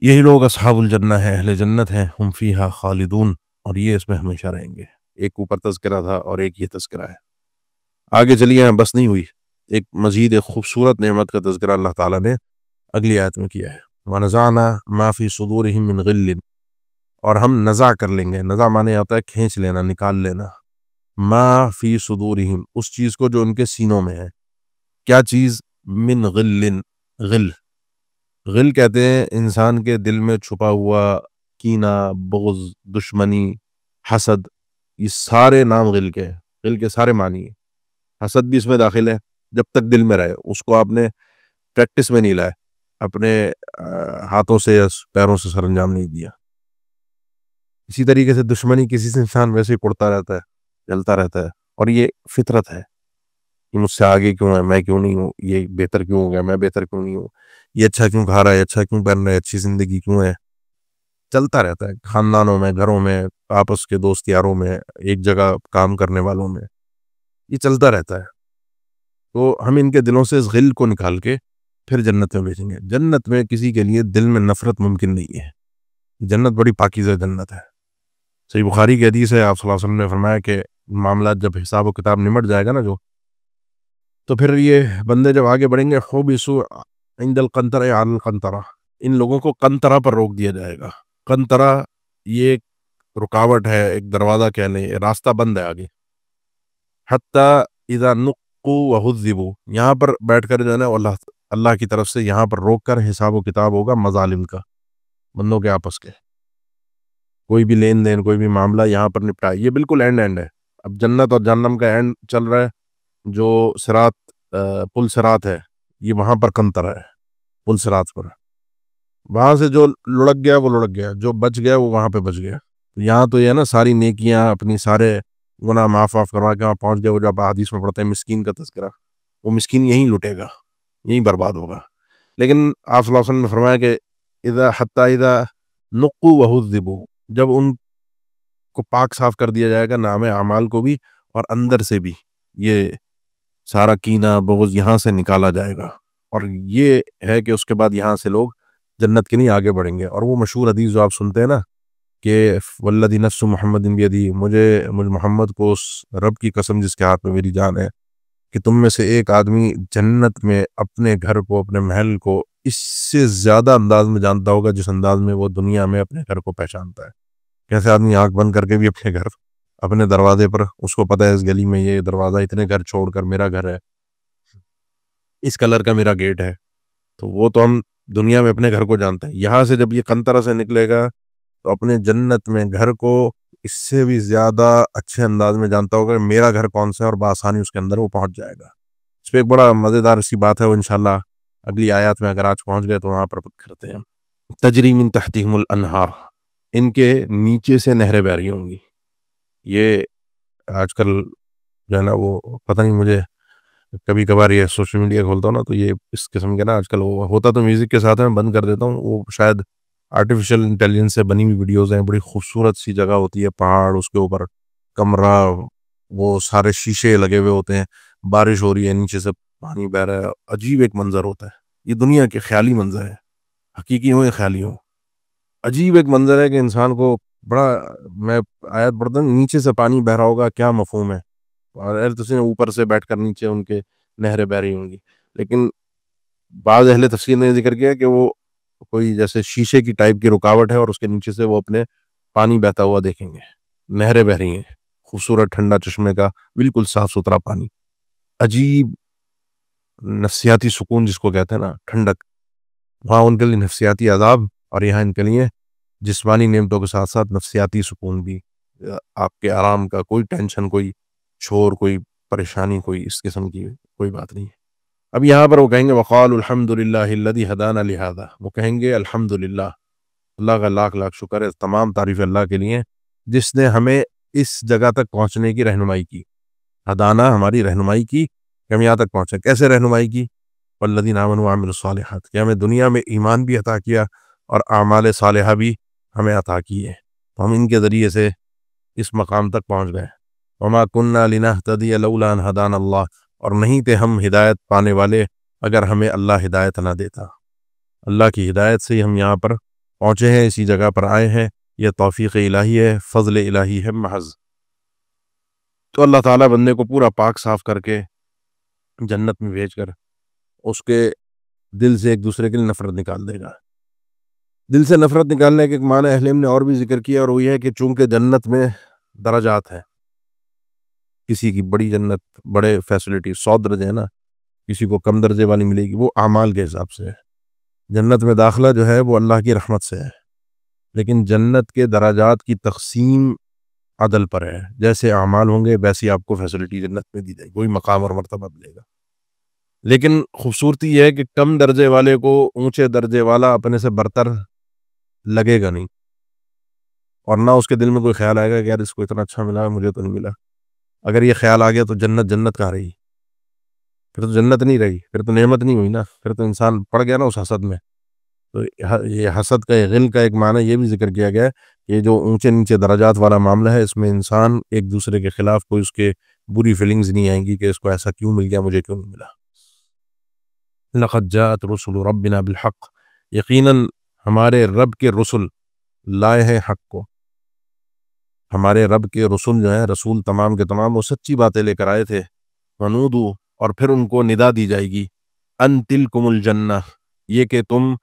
یہی لوگ اصحاب الجنہ ہیں، اہل جنت ہیں، ہم فیہا خالدون، اور یہ اس میں ہمیشہ رہیں گے. ایک اوپر تذکرہ تھا اور ایک یہ تذکرہ ہے. آگے چلیے، بس نہیں ہوئی، ایک مزید ایک خوبصورت نعمت کا تذکرہ اللہ تعالیٰ نے اگلی آیت میں کیا ہے. وَنَزَعْنَا مَا فِي صُدُورِهِم مِّن غِلٍّ، اور ہم نزع کر لیں گے. نزع مانے آتا ہے کھینچ لینا، نکال لینا. ما فی صدورہم، اس چیز کو جو ان کے سینوں میں ہے. کیا چیز؟ من غل، غل، غل کہتے ہیں انسان کے دل میں چھپا ہوا کینہ، بغض، دشمنی، حسد. یہ سارے نام غل کے ہیں، غل کے سارے معنی ہیں. حسد بھی اس میں داخل ہے، جب تک دل میں رہے، اس کو آپ نے پریکٹس میں نہیں لائے، اپنے ہاتھوں سے یا پیروں سے سر انجام نہیں دیا. اسی طریقے سے دشمنی کسی سے انسان ویسے ہی کرتا رہتا ہے، جلتا رہتا ہے، اور یہ فطرت ہے کہ مجھ سے آگے کیوں ہے، میں کیوں نہیں ہوں، یہ بہتر کیوں ہو گیا، میں بہتر کیوں نہیں ہوں، یہ اچھا کیوں کھا رہا ہے، اچھا کیوں پہن رہا ہے، اچھی زندگی کیوں ہے، چلتا رہتا ہے خاندانوں میں، گھروں میں، آپس کے دوست یاروں میں، ایک جگہ کام کرنے والوں میں، یہ چلتا رہتا ہے۔ تو ہم ان کے دلوں سے اس غل کو نکال کے پھر جنت میں بھیجیں گے۔ جنت میں کسی کے لیے دل میں نفرت ممکن نہیں ہے، جنت بڑی پاکیزہ جنت ہے۔ صحیح بخاری کی حدیث ہے، آپ صلی اللہ علیہ وسلم نے فرمایا کہ معاملات جب حساب و کتاب نمٹ جائے گا نا جو، تو پھر یہ بندے جب آگے بڑھیں گے، حبسوا عند القنطرہ علی القنطرہ، ان لوگوں کو قنطرہ پر روک دیا جائے گا۔ قنطرہ یہ ایک رکاوٹ ہے، ایک دروازہ کہہ لیں، راستہ بند ہے آگے۔ حتیٰ اذا نقوا وہذبوا، یہاں پر بیٹھ کر جو ہے نا اللہ کی طرف سے یہاں پر روک کر حساب و کتاب ہوگا مظالم کا، بندوں کے آپس کے، کوئی بھی لین دین، کوئی بھی معاملہ یہاں پر نپٹا۔ یہ بالکل اینڈ ہے۔ اب جنت اور جہنم کا اینڈ چل رہا ہے، جو صراط پل صراط ہے، یہ وہاں پر قنطرہ ہے، پل صراط پر۔ وہاں سے جو لڑک گیا وہ لڑک گیا، جو بچ گیا وہ وہاں پہ بچ گیا۔ یہاں تو یہ ہے نا، ساری نیکیاں اپنی، سارے گناہ معاف کروا کے وہاں پہنچ گیا۔ وہ جب حدیث میں پڑھتے ہیں مسکین کا تذکرہ، وہ مسکین یہیں لٹے گا، یہیں برباد ہوگا۔ لیکن آپ صلی اللہ علیہ وسلم نے فرمایا کہ حتیٰ اذا نقوا وہذبوا، جب ان کو پاک صاف کر دیا جائے گا، نام اعمال کو بھی اور اندر سے بھی، یہ سارا کینہ بغض یہاں سے نکالا جائے گا، اور یہ ہے کہ اس کے بعد یہاں سے لوگ جنت کے لیے آگے بڑھیں گے۔ اور وہ مشہور حدیث جو آپ سنتے ہیں نا کہ والذی نفس محمد بیدی، مجھے محمد کو اس رب کی قسم جس کے ہاتھ میں میری جان ہے، کہ تم میں سے ایک آدمی جنت میں اپنے گھر کو، اپنے محل کو اس سے زیادہ انداز میں جانتا ہوگا جس انداز میں وہ دنیا میں اپنے گھر کو پہچانتا ہے۔ کیسے آدمی آنکھ بند کر کے بھی اپنے گھر، اپنے دروازے پر، اس کو پتہ ہے اس گلی میں یہ دروازہ اتنے گھر چھوڑ کر میرا گھر ہے، اس کلر کا میرا گیٹ ہے، تو وہ تو ہم دنیا میں اپنے گھر کو جانتے ہیں۔ یہاں سے جب یہ قنطرہ سے نکلے گا تو اپنے جنت میں گھر کو اس سے بھی زیادہ اچھے انداز میں جانتا ہوگا کہ میرا گھر کون سا ہے، اور بآسانی اس کے اندر وہ پہنچ جائے گا۔ اس پہ ایک بڑا مزیدار سی بات ہے، وہ انشاءاللہ اگلی آیات میں اگر آج پہنچ گئے تو وہاں پر کرتے ہیں۔ تجری من تحتہم الانہار، ان کے نیچے سے نہریں بہ رہی ہوں گی۔ یہ آج کل جو ہے نا، وہ پتہ نہیں، مجھے کبھی کبھار یہ سوشل میڈیا کھولتا ہوں نا، تو یہ اس قسم کے نا آج کل وہ ہوتا تو میوزک کے ساتھ میں بند کر دیتا ہوں، وہ شاید آرٹیفیشل انٹیلیجنس سے بنی ہوئی ویڈیوز ہیں، بڑی خوبصورت سی جگہ ہوتی ہے، پہاڑ، اس کے اوپر کمرہ، وہ سارے شیشے لگے ہوئے ہوتے ہیں، بارش ہو رہی ہے، نیچے سے پانی بہ رہا ہے، عجیب ایک منظر ہوتا ہے۔ یہ دنیا کے خیالی منظر ہے، حقیقی ہوں یا خیالی ہوں، عجیب ایک منظر ہے کہ انسان کو بڑا، میں آیت پڑھتا ہوں، نیچے سے پانی بہ رہا ہوگا، کیا مفہوم ہے، اور تو اوپر سے بیٹھ کر نیچے ان کے نہریں بہ رہی ہوں گی۔ لیکن بعض اہل تفسیر نے ذکر کیا کہ وہ کوئی جیسے شیشے کی ٹائپ کی رکاوٹ ہے، اور اس کے نیچے سے وہ اپنے پانی بہتا ہوا دیکھیں گے، نہریں بہ رہی ہیں، خوبصورت ٹھنڈا چشمے کا بالکل صاف ستھرا پانی، عجیب نفسیاتی سکون جس کو کہتے ہیں نا، ٹھنڈک۔ وہاں ان کے لیے نفسیاتی عذاب، اور یہاں ان کے لیے جسمانی نعمتوں کے ساتھ ساتھ نفسیاتی سکون بھی، آپ کے آرام کا کوئی ٹینشن، کوئی شور، کوئی پریشانی، کوئی اس قسم کی کوئی بات نہیں ہے۔ اب یہاں پر وہ کہیں گے وقال الحمد للہ الذی ہدانا لہذا، وہ کہیں گے الحمدللہ، اللہ کا لاکھ لاکھ شکر ہے، تمام تعریف اللہ کے لیے جس نے ہمیں اس جگہ تک پہنچنے کی رہنمائی کی، ہدانا، ہماری رہنمائی کی کہ ہم یہاں تک پہنچے۔ کیسے رہنمائی کی؟ والذین آمنوا وعملوا الصالحات، کہ ہمیں دنیا میں ایمان بھی عطا کیا اور اعمال صالحہ بھی ہمیں عطا کیے، تو ہم ان کے ذریعے سے اس مقام تک پہنچ گئے۔ وما كنا لنهتدي لولا ان هدانا اللہ، اور نہیں تھے ہم ہدایت پانے والے اگر ہمیں اللہ ہدایت نہ دیتا۔ اللہ کی ہدایت سے ہی ہم یہاں پر پہنچے ہیں، اسی جگہ پر آئے ہیں، یہ توفیق الہی ہے، فضل الہی ہے محض۔ تو اللہ تعالیٰ بندے کو پورا پاک صاف کر کے جنت میں بھیج کر اس کے دل سے ایک دوسرے کے لیے نفرت نکال دے گا۔ دل سے نفرت نکالنے کے ایک معنی اہل علم نے اور بھی ذکر کیا، اور وہ یہ ہے کہ چونکہ جنت میں درجات ہیں، کسی کی بڑی جنت، بڑے فیسلٹی، 100 درجے ہیں نا، کسی کو کم درجے والی ملے گی، وہ اعمال کے حساب سے ہے۔ جنت میں داخلہ جو ہے وہ اللہ کی رحمت سے ہے، لیکن جنت کے درجات کی تقسیم عدل پر ہے، جیسے اعمال ہوں گے ویسی آپ کو فیسلٹی جنت میں دی جائے گی، وہی مقام اور مرتبہ ملے گا۔ لیکن خوبصورتی یہ ہے کہ کم درجے والے کو اونچے درجے والا اپنے سے برتر لگے گا نہیں، اور نہ اس کے دل میں کوئی خیال آئے گا کہ یار اس کو اتنا اچھا ملا مجھے تو نہیں ملا. اگر یہ خیال آ گیا تو جنت کہاں رہی؟ پھر تو جنت نہیں رہی، پھر تو نعمت نہیں ہوئی نا، پھر تو انسان پڑ گیا نا اس حسد میں. تو یہ حسد کا غل کا ایک معنی یہ بھی ذکر کیا گیا ہے کہ یہ جو اونچے نیچے درجات والا معاملہ ہے، اس میں انسان ایک دوسرے کے خلاف کوئی اس کے بری فیلنگز نہیں آئیں گی کہ اس کو ایسا کیوں مل گیا، مجھے کیوں نہیں ملا. لقد جاءت رسل ربنا بالحق، یقیناً ہمارے رب کے رسل لائے ہیں حق کو. ہمارے رب کے رسول جو ہیں، رسول تمام کے تمام وہ سچی باتیں لے کر آئے تھے. ونودو، اور پھر ان کو ندا دی جائے گی، ان تلکم الجنہ، یہ کہ تم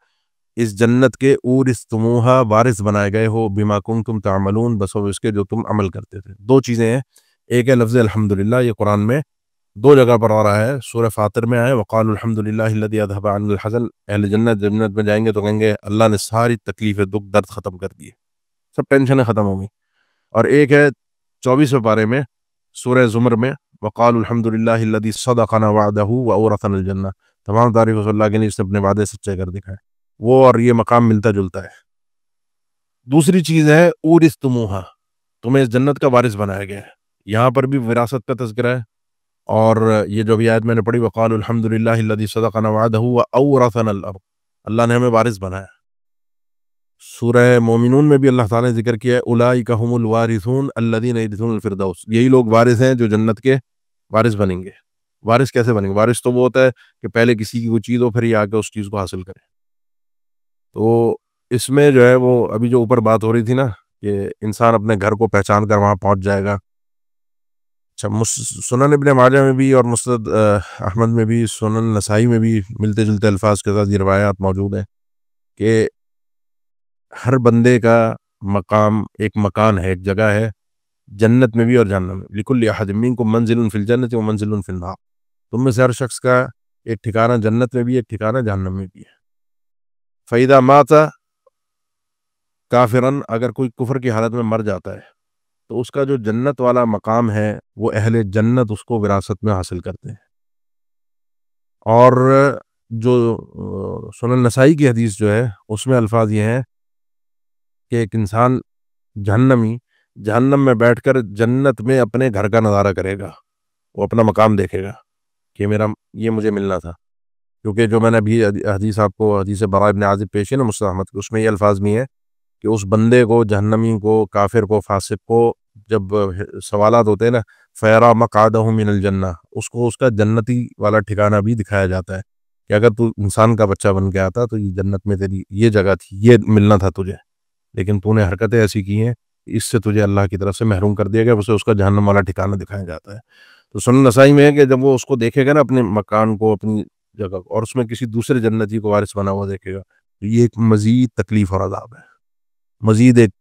اس جنت کے اورثتموہا وارث بنائے گئے ہو، بما کنتم تعملون، بسبب اس کے جو تم عمل کرتے تھے. دو چیزیں ہیں، ایک ہے لفظ الحمدللہ، یہ قرآن میں دو جگہ پر آ رہا ہے. سورہ فاطر میں آئے وقالوا الحمدللہ الذی اذھب عنا الحزن، اہل جنت میں جائیں گے تو کہیں گے اللہ نے ساری تکلیف دکھ درد ختم کر دیے، سب ٹینشنیں ختم ہو گئی. اور ایک ہے 24ویں پارے میں سورہ زمر میں وقالوا الحمدللہ الذی صدقنا وعدہ واورثنا الجنہ، تمام تعریف اس اللہ کے لیے، اس نے اپنے وعدے سچے کر دکھائے. وہ اور یہ مقام ملتا جلتا ہے. دوسری چیز ہے اورثتموہا، تمہیں اس جنت کا وارث بنایا گیا ہے. یہاں پر بھی وراثت کا تذکرہ ہے، اور یہ جو بھی آیت میں نے پڑھی وقالوا الحمدللہ الذی صدقنا وعدہ واورثنا الارض، اللہ نے ہمیں وارث بنایا. سورہ مومنون میں بھی اللہ تعالیٰ نے ذکر کیا ہے اولئک ھم الوارثون الذین یرثون الفردوس، یہی لوگ وارث ہیں جو جنت کے وارث بنیں گے. وارث کیسے بنیں گے؟ وارث تو وہ ہوتا ہے کہ پہلے کسی کی کوئی چیز ہو پھر یہ آ کے اس چیز کو حاصل کرے. تو اس میں جو ہے وہ ابھی جو اوپر بات ہو رہی تھی نا کہ انسان اپنے گھر کو پہچان کر وہاں پہنچ جائے گا. اچھا، سنن ابن ماجہ میں بھی اور مسند احمد میں بھی، سنن نسائی میں بھی ملتے جلتے الفاظ کے ساتھ یہ روایات موجود ہیں کہ ہر بندے کا مقام ایک مکان ہے، ایک جگہ ہے جنت میں بھی اور جہنم میں. لکل احد منکم منزل فی الجنۃ و منزل فی النار، تم میں سے ہر شخص کا ایک ٹھکانہ جنت میں بھی، ایک ٹھکانہ جہنم میں بھی ہے. فَإِذَا مَاتَ کافراً، اگر کوئی کفر کی حالت میں مر جاتا ہے تو اس کا جو جنت والا مقام ہے وہ اہل جنت اس کو وراثت میں حاصل کرتے ہیں. اور جو سنن نسائی کی حدیث جو ہے اس میں الفاظ یہ ہیں کہ ایک انسان جہنم میں بیٹھ کر جنت میں اپنے گھر کا نظارہ کرے گا، وہ اپنا مقام دیکھے گا کہ یہ مجھے ملنا تھا. کیونکہ جو میں نے ابھی حدیث آپ کو حدیث براء بن عازب پیش ہے نا مسند احمد، اس میں یہ الفاظ بھی ہیں کہ اس بندے کو، جہنمی کو، کافر کو، فاسق کو جب سوالات ہوتے ہیں نا فیرا مقعدہ من الجنہ، اس کو اس کا جنتی والا ٹھکانہ بھی دکھایا جاتا ہے کہ اگر تو انسان کا بچہ بن کے آتا تو یہ جنت میں تیری یہ جگہ تھی، یہ ملنا تھا تجھے، لیکن تو نے حرکتیں ایسی کی ہیں اس سے تجھے اللہ کی طرف سے محروم کر دیا گیا، اسے اس کا جہنم والا ٹھکانہ دکھایا جاتا ہے. تو سنن نسائی میں ہے کہ جب وہ اس کو دیکھے گا نا اپنے مکان کو، اپنی جگہ کو، اور اس میں کسی دوسرے جنتی کو وارث بنا ہوا دیکھے گا، تو یہ ایک مزید تکلیف اور عذاب ہے، مزید ایک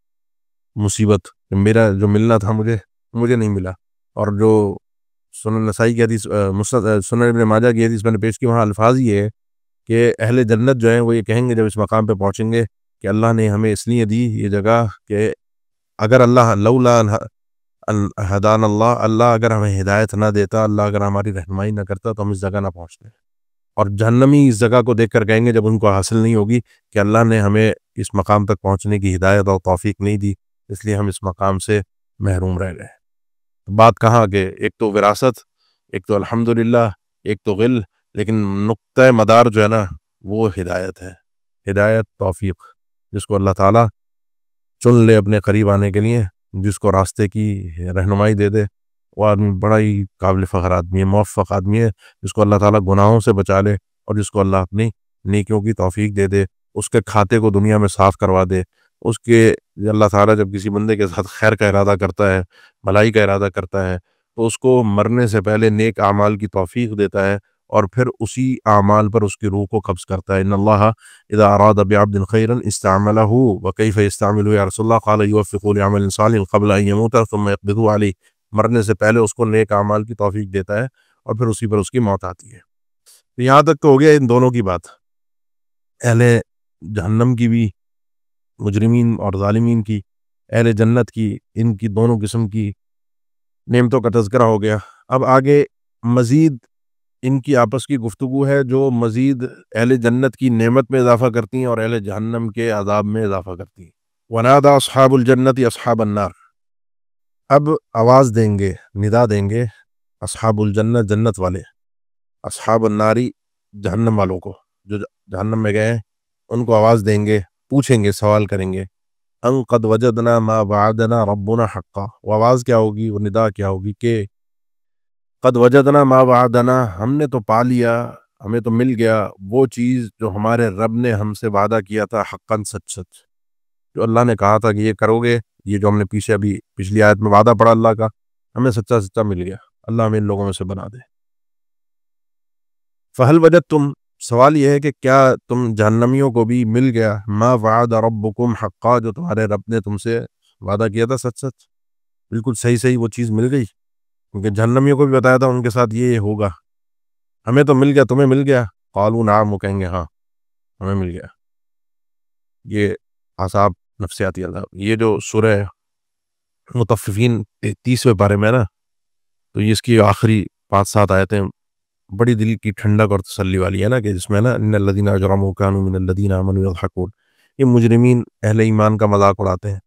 مصیبت کہ میرا جو ملنا تھا مجھے نہیں ملا. اور جو سنن نسائی کی حدیث، سنن ابن ماجہ کی حدیث میں نے پیش کی، وہاں الفاظ یہ ہے کہ اہل جنت جو ہیں وہ یہ کہیں گے جب اس مقام پہ پہنچیں گے کہ اللہ نے ہمیں اس لیے دی یہ جگہ کہ اگر اللہ لولا ہدان اللہ اگر ہمیں ہدایت نہ دیتا، اللہ اگر ہماری رہنمائی نہ کرتا تو ہم اس جگہ نہ پہنچتے. اور جہنمی اس جگہ کو دیکھ کر کہیں گے جب ان کو حاصل نہیں ہوگی کہ اللہ نے ہمیں اس مقام تک پہنچنے کی ہدایت اور توفیق نہیں دی، اس لیے ہم اس مقام سے محروم رہ گئے. بات کہاں کہ ایک تو وراثت، ایک تو الحمدللہ، ایک تو غل، لیکن نقطہ مدار جو ہے نا وہ ہدایت ہے، ہدایت، توفیق، جس کو اللہ تعالیٰ چن لے اپنے قریب آنے کے لیے، جس کو راستے کی رہنمائی دے دے، وہ آدمی بڑا ہی قابل فخر آدمی ہے، موفق آدمی ہے. جس کو اللہ تعالیٰ گناہوں سے بچا لے اور جس کو اللہ اپنی نیکیوں کی توفیق دے دے، اس کے کھاتے کو دنیا میں صاف کروا دے، اس کے اللہ تعالیٰ جب کسی بندے کے ساتھ خیر کا ارادہ کرتا ہے، بھلائی کا ارادہ کرتا ہے، تو اس کو مرنے سے پہلے نیک اعمال کی توفیق دیتا ہے اور پھر اسی اعمال پر اس کی روح کو قبض کرتا ہے. ان اللہ اذا اراد بعبد خیرا استعملہ وکیف یستعملہ یا رسول اللہ قال یوفق لعمل صالح قبل ان یموت ثم یقبضہ علیہ، مرنے سے پہلے اس کو نیک اعمال کی توفیق دیتا ہے اور پھر اسی پر اس کی موت آتی ہے. تو یہاں تک تو ہو گیا ان دونوں کی بات، اہل جہنم کی بھی، مجرمین اور ظالمین کی، اہل جنت کی، ان کی دونوں قسم کی نعمتوں کا تذکرہ ہو گیا. اب آگے مزید ان کی آپس کی گفتگو ہے جو مزید اہل جنت کی نعمت میں اضافہ کرتی ہیں اور اہل جہنم کے عذاب میں اضافہ کرتی ہیں. ونادى اصحاب الجنت اصحاب النار، اب آواز دیں گے، ندا دیں گے اصحاب الجنت جنت والے، اصحاب الناری جہنم والوں کو، جو جہنم میں گئے ہیں ان کو آواز دیں گے، پوچھیں گے، سوال کریں گے، ان قد وجدنا ما وعدنا ربنا حقا، وہ آواز کیا ہوگی، وہ ندا کیا ہوگی کہ قد وجدنا ما وعدنا، ہم نے تو پا لیا، ہمیں تو مل گیا وہ چیز جو ہمارے رب نے ہم سے وعدہ کیا تھا، حقاً سچ سچ، جو اللہ نے کہا تھا کہ یہ کرو گے، یہ جو ہم نے پیچھے ابھی پچھلی آیت میں وعدہ پڑا اللہ کا، ہمیں سچا سچا مل گیا، اللہ ہمیں ان لوگوں میں سے بنا دے۔ فہل وجدتم، سوال یہ ہے کہ کیا تم جہنمیوں کو بھی مل گیا ما وعد ربکم حقا، جو تمہارے رب نے تم سے وعدہ کیا تھا سچ سچ، بالکل صحیح صحیح وہ چیز مل گئی؟ کیونکہ جہنمیوں کو بھی بتایا تھا ان کے ساتھ یہ ہوگا، ہمیں تو مل گیا، تمہیں مل گیا؟ قالوا نعم، وہ کہیں گے ہاں ہمیں مل گیا۔ یہ اعصاب نفسیاتی اللہ، یہ جو سورہ مطففین 30ویں پارے میں ہے نا، تو یہ اس کی آخری 5-7 آیتیں بڑی دل کی ٹھنڈک اور تسلی والی ہے نا، کہ جس میں نا ان الذین اجرموا کانوا من الذین آمنوا یضحکون، یہ مجرمین اہل ایمان کا مذاق اڑاتے ہیں۔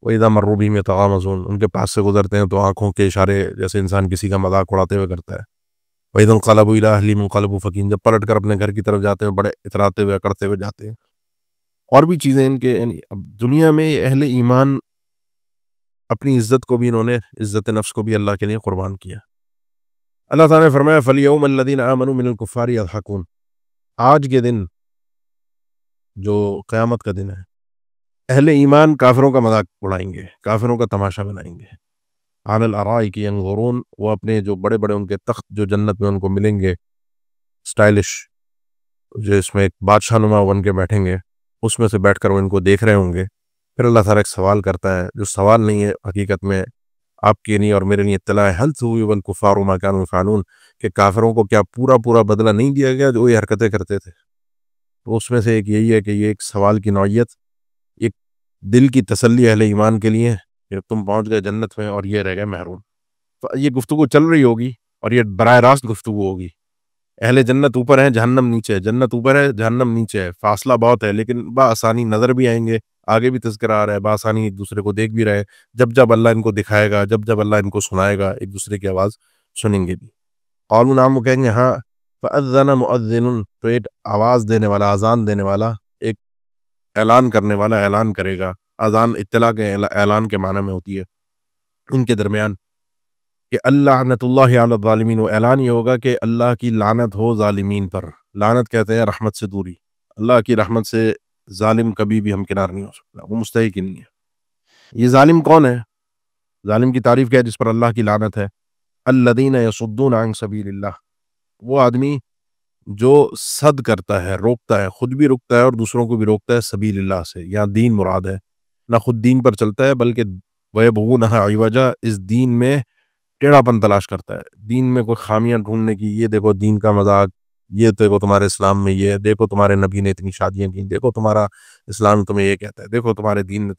وَإِذَا مَرُّوا بِهِمْ يَتَغَامَزُونَ، ان کے پاس سے گزرتے ہیں تو آنکھوں کے اشارے جیسے انسان کسی کا مذاق اڑاتے ہوئے کرتا ہے۔ وَإِذَا انقلبوا إِلَىٰ أَهْلِهِمْ انقلبوا فَكِهِينَ، جب پلٹ کر اپنے گھر کی طرف جاتے ہیں بڑے اتراتے ہوئے کرتے ہوئے جاتے ہیں۔ اور بھی چیزیں ان کے، یعنی اب دنیا میں اہل ایمان اپنی عزت کو بھی، انہوں نے عزت نفس کو بھی اللہ کے لیے قربان کیا۔ اللہ تعالیٰ نے فرمایا فَالْيَوْمَ الَّذِينَ آمَنُوا مِنَ الْكُفَّارِ يَضْحَكُونَ، آج کے دن جو قیامت کا دن ہے، اہل ایمان کافروں کا مذاق اڑائیں گے، کافروں کا تماشا بنائیں گے۔ عَلَى الْأَرَائِكِ يَنظُرُونَ، وہ اپنے جو بڑے بڑے ان کے تخت جو جنت میں ان کو ملیں گے، سٹائلش، جو اس میں ایک بادشاہ نما بن کے بیٹھیں گے، اس میں سے بیٹھ کر وہ ان کو دیکھ رہے ہوں گے۔ پھر اللہ تعالیٰ ایک سوال کرتا ہے، جو سوال نہیں ہے حقیقت میں آپ کے نہیں اور میرے نہیں، اطلاع ہے، هل ثوب الكفار ما كانوا يفعلون، کہ کافروں کو کیا پورا پورا بدلہ نہیں دیا گیا جو یہ حرکتیں کرتے تھے؟ تو اس میں سے ایک یہی ہے کہ یہ ایک سوال کی نوعیت، ایک دل کی تسلی اہل ایمان کے لیے کہ تم پہنچ گئے جنت میں اور یہ رہ گئے محروم۔ یہ گفتگو چل رہی ہوگی اور یہ براہ راست گفتگو ہوگی، اہل جنت اوپر ہیں، جہنم نیچے ہے، جنت اوپر ہے، جہنم نیچے ہے، فاصلہ بہت ہے، لیکن بآسانی نظر بھی آئیں گے، آگے بھی تذکرہ آ رہا ہے، بآسانی ایک دوسرے کو دیکھ بھی رہے، جب جب اللہ ان کو دکھائے گا، جب جب اللہ ان کو سنائے گا، ایک دوسرے کی آواز سنیں گے بھی۔ قالوا نعم، وہ کہیں گے ہاں۔ فأذن مؤذن، تو ایک آواز دینے والا، اذان دینے والا، ایک اعلان کرنے والا اعلان کرے گا۔ اذان اطلاع کے اعلان کے معنی میں ہوتی ہے ان کے درمیان، کہ اللعنۃ اللہ علی الظالمین، وہ اعلان یہ ہوگا کہ اللہ کی لعنت ہو ظالمین پر۔ لعنت کہتے ہیں رحمت سے دوری، اللہ کی رحمت سے ظالم کبھی بھی ہمکنار نہیں ہو سکتا، وہ مستحق ہی نہیں ہے۔ یہ ظالم کون ہے؟ ظالم کی تعریف کیا ہے جس پر اللہ کی لعنت ہے؟ الذین یصدون عن سبیل اللہ، وہ آدمی جو صد کرتا ہے، روکتا ہے، خود بھی روکتا ہے اور دوسروں کو بھی روکتا ہے سبیل اللہ سے، یہاں دین مراد ہے، نہ خود دین پر چلتا ہے بلکہ وَيَبْغُونَهَا عِوَجًا، اس دین میں ٹیڑھا پن تلاش کرتا ہے، دین میں کوئی خامیاں ڈھونڈنے کی، یہ دیکھو دین کا مذاق، یہ دیکھو تمہارے اسلام میں یہ، دیکھو تمہارے نبی نے اتنی شادیاں کی، دیکھو تمہارا اسلام تمہیں یہ کہتا ہے، دیکھو تمہارے دین نے،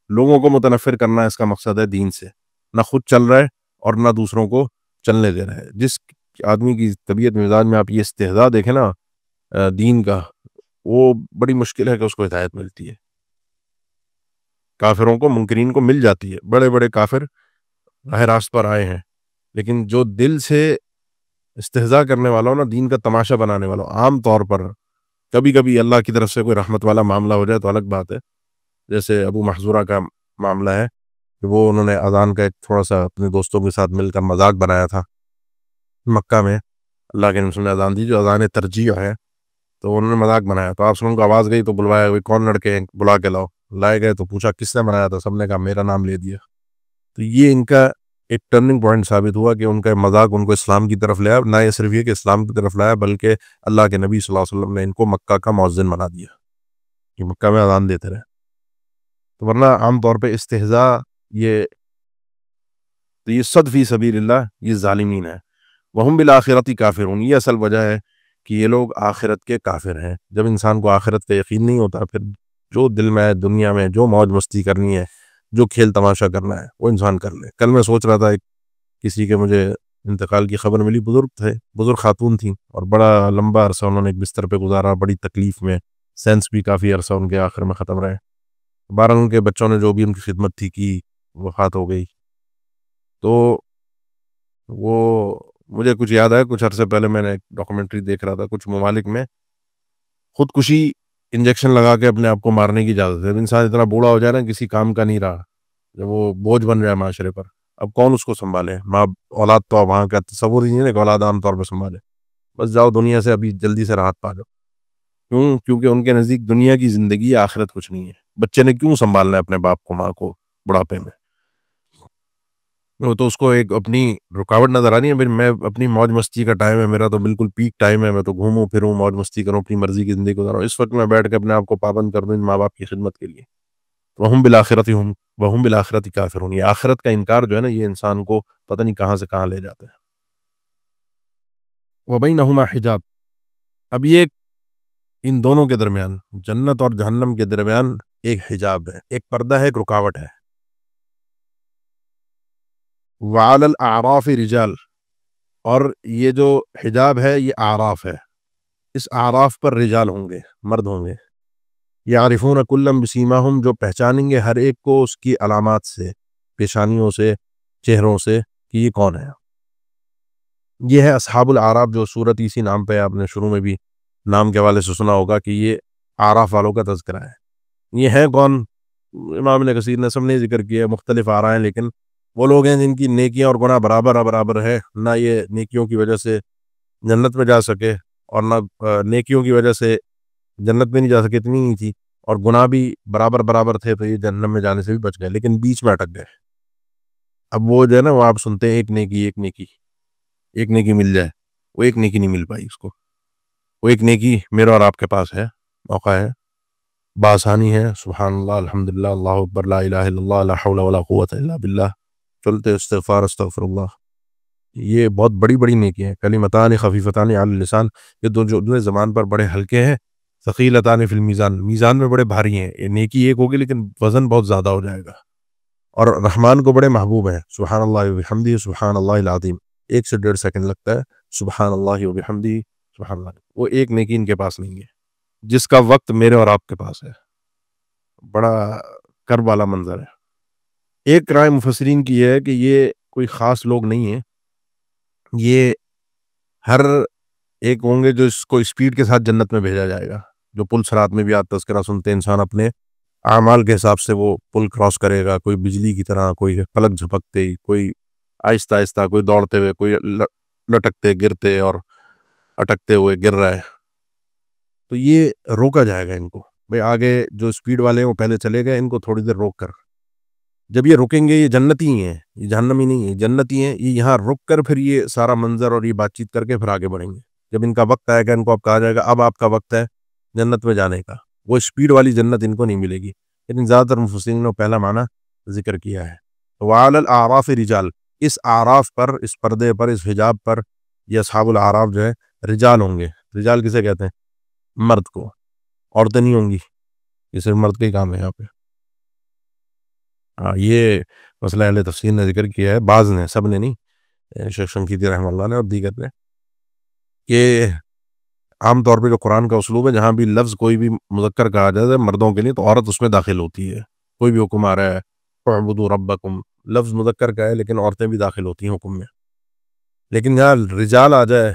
لوگوں کو متنفر کرنا اس کا مقصد ہے دین سے، نہ خود چل رہا ہے اور نہ دوسروں کو چلنے دے رہا ہے۔ جس آدمی کی طبیعت مزاج میں آپ یہ استہزاء دیکھیں نا دین کا، وہ بڑی مشکل ہے کہ اس کو ہدایت ملتی ہے۔ کافروں کو، منکرین کو مل جاتی ہے، بڑے بڑے کافر راہ راست پر آئے ہیں، لیکن جو دل سے استہزاء کرنے والا ہو نا، دین کا تماشا بنانے والا ہو، عام طور پر کبھی کبھی اللہ کی طرف سے کوئی رحمت والا معاملہ ہو جائے تو الگ بات ہے، جیسے ابو محذورہ کا معاملہ ہے کہ وہ انہوں نے اذان کا ایک تھوڑا سا اپنے دوستوں کے ساتھ مل کر مذاق بنایا تھا مکہ میں، اللہ کے رسول نے اذان دی جو اذان ترجیح ہے، تو انہوں نے مذاق بنایا، تو آپ سنوں کو آواز گئی تو بلوایا، کوئی کون لڑکے ہیں بلا کے لاؤ، لائے گئے تو پوچھا کس نے بنایا تھا، سب نے کہا میرا نام لے دیا۔ تو یہ ان کا ایک ٹرننگ پوائنٹ ثابت ہوا کہ ان کا مذاق ان کو اسلام کی طرف لایا، نہ یہ صرف یہ کہ اسلام کی طرف لایا بلکہ اللہ کے نبی صلی اللہ علیہ وسلم نے ان کو مکہ کا مؤذن بنا دیا کہ مکہ میں اذان دیتے رہے۔ تو ورنہ عام طور پہ استہزاء، یہ صد فی سبیل اللہ، یہ ظالمین ہے۔ وہم بالآخرۃ کافرون، یہ اصل وجہ ہے کہ یہ لوگ آخرت کے کافر ہیں۔ جب انسان کو آخرت کا یقین نہیں ہوتا، پھر جو دل میں ہے دنیا میں جو موج مستی کرنی ہے، جو کھیل تماشا کرنا ہے وہ انسان کر لے۔ کل میں سوچ رہا تھا، کسی کے مجھے انتقال کی خبر ملی، بزرگ تھے، بزرگ خاتون تھیں اور بڑا لمبا عرصہ انہوں نے ایک بستر پہ گزارا، بڑی تکلیف میں، سینس بھی کافی عرصہ ان کے آخر میں ختم رہے. بہرحال ان کے بچوں نے جو بھی ان کی خدمت تھی کی، وفات ہو گئی. تو وہ مجھے کچھ یاد آیا، کچھ عرصے پہلے میں نے ایک ڈاکومنٹری دیکھ رہا تھا، کچھ ممالک میں خودکشی انجیکشن لگا کے اپنے آپ کو مارنے کی اجازت ہے. انسان اتنا بوڑھا ہو جائے نا، کسی کام کا نہیں رہا، جب وہ بوجھ بن جائے معاشرے پر، اب کون اس کو سنبھالے؟ ماں اولاد تو اب وہاں کا تصور ہی نہیں ہے کہ اولاد عام طور پہ سنبھالے. بس جاؤ دنیا سے ابھی جلدی سے راحت پا جاؤ. کیوں؟ کیونکہ ان کے نزدیک دنیا کی زندگی آخرت کچھ نہیں ہے. بچے نے کیوں سنبھالنا ہے اپنے باپ کو، ماں کو بڑھاپے میں؟ وہ تو اس کو ایک اپنی رکاوٹ نظر آ رہی ہے. میں اپنی موج مستی کا ٹائم ہے، میرا تو بالکل پیک ٹائم ہے، میں تو گھوموں پھروں، موج مستی کروں، اپنی مرضی کی زندگی گزاروں. اس وقت میں بیٹھ کے اپنے آپ کو پابند کر دوں ان ماں باپ کی خدمت کے لیے. وہم بالآخرت ہم وہم بالآخرت کافرون. یہ آخرت کا انکار جو ہے نا، یہ انسان کو پتہ نہیں کہاں سے کہاں لے جاتا ہے. وبینہما حجاب. اب یہ ان دونوں کے درمیان، جنت اور جہنم کے درمیان ایک حجاب ہے، ایک پردہ ہے، ایک رکاوٹ ہے. وعلی الاعراف رجال. اور یہ جو حجاب ہے یہ اعراف ہے، اس اعراف پر رجال ہوں گے، مرد ہوں گے. یعرفون کلا بسیماہم. جو پہچانیں گے ہر ایک کو اس کی علامات سے، پیشانیوں سے، چہروں سے، کہ یہ کون ہے. یہ ہے اصحاب الاعراف، جو سورت اسی نام پہ آپ نے شروع میں بھی نام کے حوالے سے سنا ہوگا کہ یہ اعراف والوں کا تذکرہ ہے. یہ ہیں کون؟ امام ابن کثیر نے سب نے ذکر کیا، مختلف آراء ہیں، لیکن وہ لوگ ہیں جن کی نیکیاں اور گناہ برابر ہے. نہ یہ نیکیوں کی وجہ سے جنت میں جا سکے، اور نہ نیکیوں کی وجہ سے جنت میں نہیں جا سکے، اتنی نہیں تھی، اور گناہ بھی برابر تھے، تو یہ جہنم میں جانے سے بھی بچ گئے، لیکن بیچ میں اٹک گئے. اب وہ جو ہے نا، وہ آپ سنتے ہیں ایک نیکی مل جائے، وہ ایک نیکی نہیں مل پائی اس کو. وہ ایک نیکی میرے اور آپ کے پاس ہے، موقع ہے، بآسانی ہے. سبحان اللہ، الحمدللہ، اللہ اکبر، لا الہ الا اللہ، لا حول ولا قوت الا باللہ، چلتے استغفار استغفر اللہ. یہ بہت بڑی بڑی نیکی ہیں. کلمتان خفیفتان علی اللسان. یہ دو جو زبان پر بڑے ہلکے ہیں، ثقیلتان فی المیزان، میزان میں بڑے بھاری ہیں. یہ نیکی ایک ہوگی لیکن وزن بہت زیادہ ہو جائے گا. اور رحمان کو بڑے محبوب ہیں. سبحان اللہ وبحمدہ سبحان اللہ العظیم. 1 سے 1.5 سیکنڈ لگتا ہے. سبحان اللہ وبحمدہ سبحان اللہ. وہ ایک نیکی ان کے پاس نہیں ہے جس کا وقت میرے اور آپ کے پاس ہے. بڑا کرب والا منظر ہے. ایک رائے مفسرین کی ہے کہ یہ کوئی خاص لوگ نہیں ہیں، یہ ہر ایک ہوں گے جو اس کو اسپیڈ کے ساتھ جنت میں بھیجا جائے گا. جو پل صراط میں بھی آپ تذکرہ سنتے ہیں، انسان اپنے اعمال کے حساب سے وہ پل کراس کرے گا. کوئی بجلی کی طرح، کوئی پلک جھپکتے ہی، کوئی آہستہ آہستہ، کوئی دوڑتے ہوئے، کوئی لٹکتے گرتے اور اٹکتے ہوئے گر رہا ہے. تو یہ روکا جائے گا ان کو، بھئی آگے جو اسپیڈ والے ہیں وہ پہلے چلے گئے، ان کو تھوڑی دیر روک کر. جب یہ رکیں گے، یہ جنتی ہی ہیں، یہ جہنمی نہیں ہے، جنتی ہیں. یہ یہاں رک کر پھر یہ سارا منظر اور یہ بات چیت کر کے پھر آگے بڑھیں گے. جب ان کا وقت آئے گا، ان کو اب کہا جائے گا اب آپ کا وقت ہے جنت میں جانے کا. وہ اسپیڈ والی جنت ان کو نہیں ملے گی. لیکن زیادہ تر مفسرین نے پہلا معنی ذکر کیا ہے. وعلی الاعراف رجال. اس اعراف پر، اس پردے پر، اس حجاب پر یہ اصحاب الاعراف جو ہے رجال ہوں گے. رجال کسے کہتے ہیں؟ مرد کو. عورتیں نہیں ہوں گی، یہ صرف مرد کا ہی کام ہے یہاں پہ. یہ مسئلہ اہل تفسیر نے ذکر کیا ہے، بعض نے، سب نے نہیں، شیخ شنقیطی رحمہ اللہ نے اور دیگر نے، کہ عام طور پہ جو قرآن کا اسلوب ہے، جہاں بھی لفظ کوئی بھی مذکر کہا جاتا ہے مردوں کے لیے، تو عورت اس میں داخل ہوتی ہے. کوئی بھی حکم آ رہا ہے اعبدوا ربکم، لفظ مذکر کا ہے لیکن عورتیں بھی داخل ہوتی ہیں حکم میں. لیکن جہاں رجال آ جائے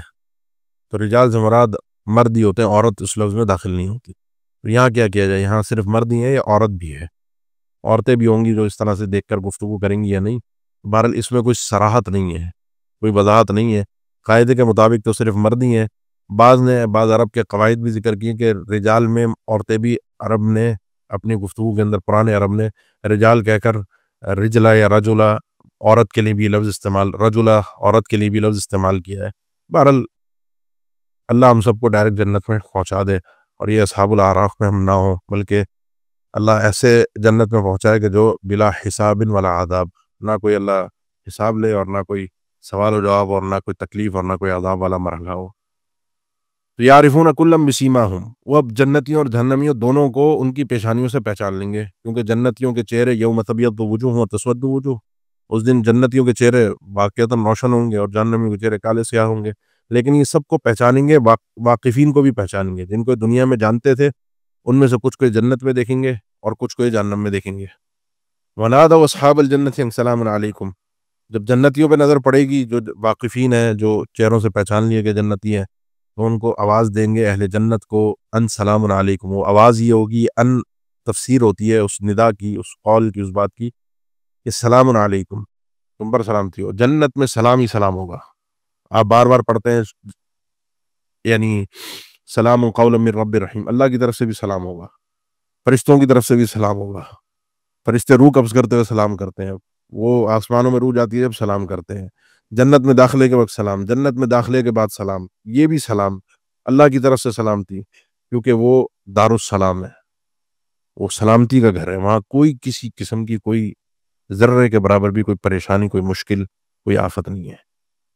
تو رجال سے مراد مرد ہی ہوتے ہیں، عورت اس لفظ میں داخل نہیں ہوتی. تو یہاں کیا کیا جائے؟ یہاں صرف مرد ہی ہیں یا عورت بھی ہے؟ عورتیں بھی ہوں گی جو اس طرح سے دیکھ کر گفتگو کریں گی یا نہیں؟ بہرحال اس میں کوئی صراحت نہیں ہے، کوئی وضاحت نہیں ہے. قاعدے کے مطابق تو صرف مرد ہی ہیں. بعض عرب کے قواعد بھی ذکر کیے کہ رجال میں عورتیں بھی عرب نے اپنی گفتگو کے اندر، پرانے عرب نے رجال کہہ کر رجلا یا رجلا عورت کے لیے بھی لفظ استعمال، رجلا عورت کے لیے بھی لفظ استعمال کیا ہے. بہرحال اللہ ہم سب کو ڈائریکٹ جنت میں پہنچا دے، اور یہ اصحاب الاعراف میں ہم نہ ہوں، بلکہ اللہ ایسے جنت میں پہنچائے کہ جو بلا حساب ولا عذاب، نہ کوئی اللہ حساب لے اور نہ کوئی سوال و جواب اور نہ کوئی تکلیف اور نہ کوئی عذاب والا مرحلہ ہو. تو یعرفون کلا بسیماہم. وہ اب جنتیوں اور جہنمیوں دونوں کو ان کی پیشانیوں سے پہچان لیں گے، کیونکہ جنتیوں کے چہرے یوم تبیض وجوہ و تسود وجوہ، اس دن جنتیوں کے چہرے واقعتاً روشن ہوں گے اور جہنمیوں کے چہرے کالے سیاہ ہوں گے. لیکن یہ سب کو پہچانیں گے، واقفین کو بھی پہچانیں گے. جن کو دنیا میں جانتے تھے ان میں سے کچھ کو جنت میں دیکھیں گے اور کچھ کو جہنم میں دیکھیں گے. ونادوا اصحاب الجنت ان سلام علیکم. جب جنتیوں پہ نظر پڑے گی، جو واقفین ہیں، جو چہروں سے پہچان لیے کہ جنتی ہیں، تو ان کو آواز دیں گے اہل جنت کو ان سلام علیکم. وہ آواز یہ ہوگی، ان تفسیر ہوتی ہے اس ندا کی، اس قول کی، اس بات کی کہ سلام علیکم، تم پر سلامتی ہو. جنت میں سلام ہی سلام ہوگا. آپ بار بار پڑھتے ہیں یعنی سلام قول من رب الرحیم، اللہ کی طرف سے بھی سلام ہوگا، فرشتوں کی طرف سے بھی سلام ہوگا. فرشتے روح قبض کرتے ہوئے سلام کرتے ہیں، وہ آسمانوں میں روح جاتی ہے جب سلام کرتے ہیں. جنت میں داخلے کے وقت سلام، جنت میں داخلے کے بعد سلام، یہ بھی سلام اللہ کی طرف سے سلامتی، کیونکہ وہ دار السلام ہے، وہ سلامتی کا گھر ہے. وہاں کوئی کسی قسم کی کوئی ذرے کے برابر بھی کوئی پریشانی، کوئی مشکل، کوئی آفت نہیں ہے.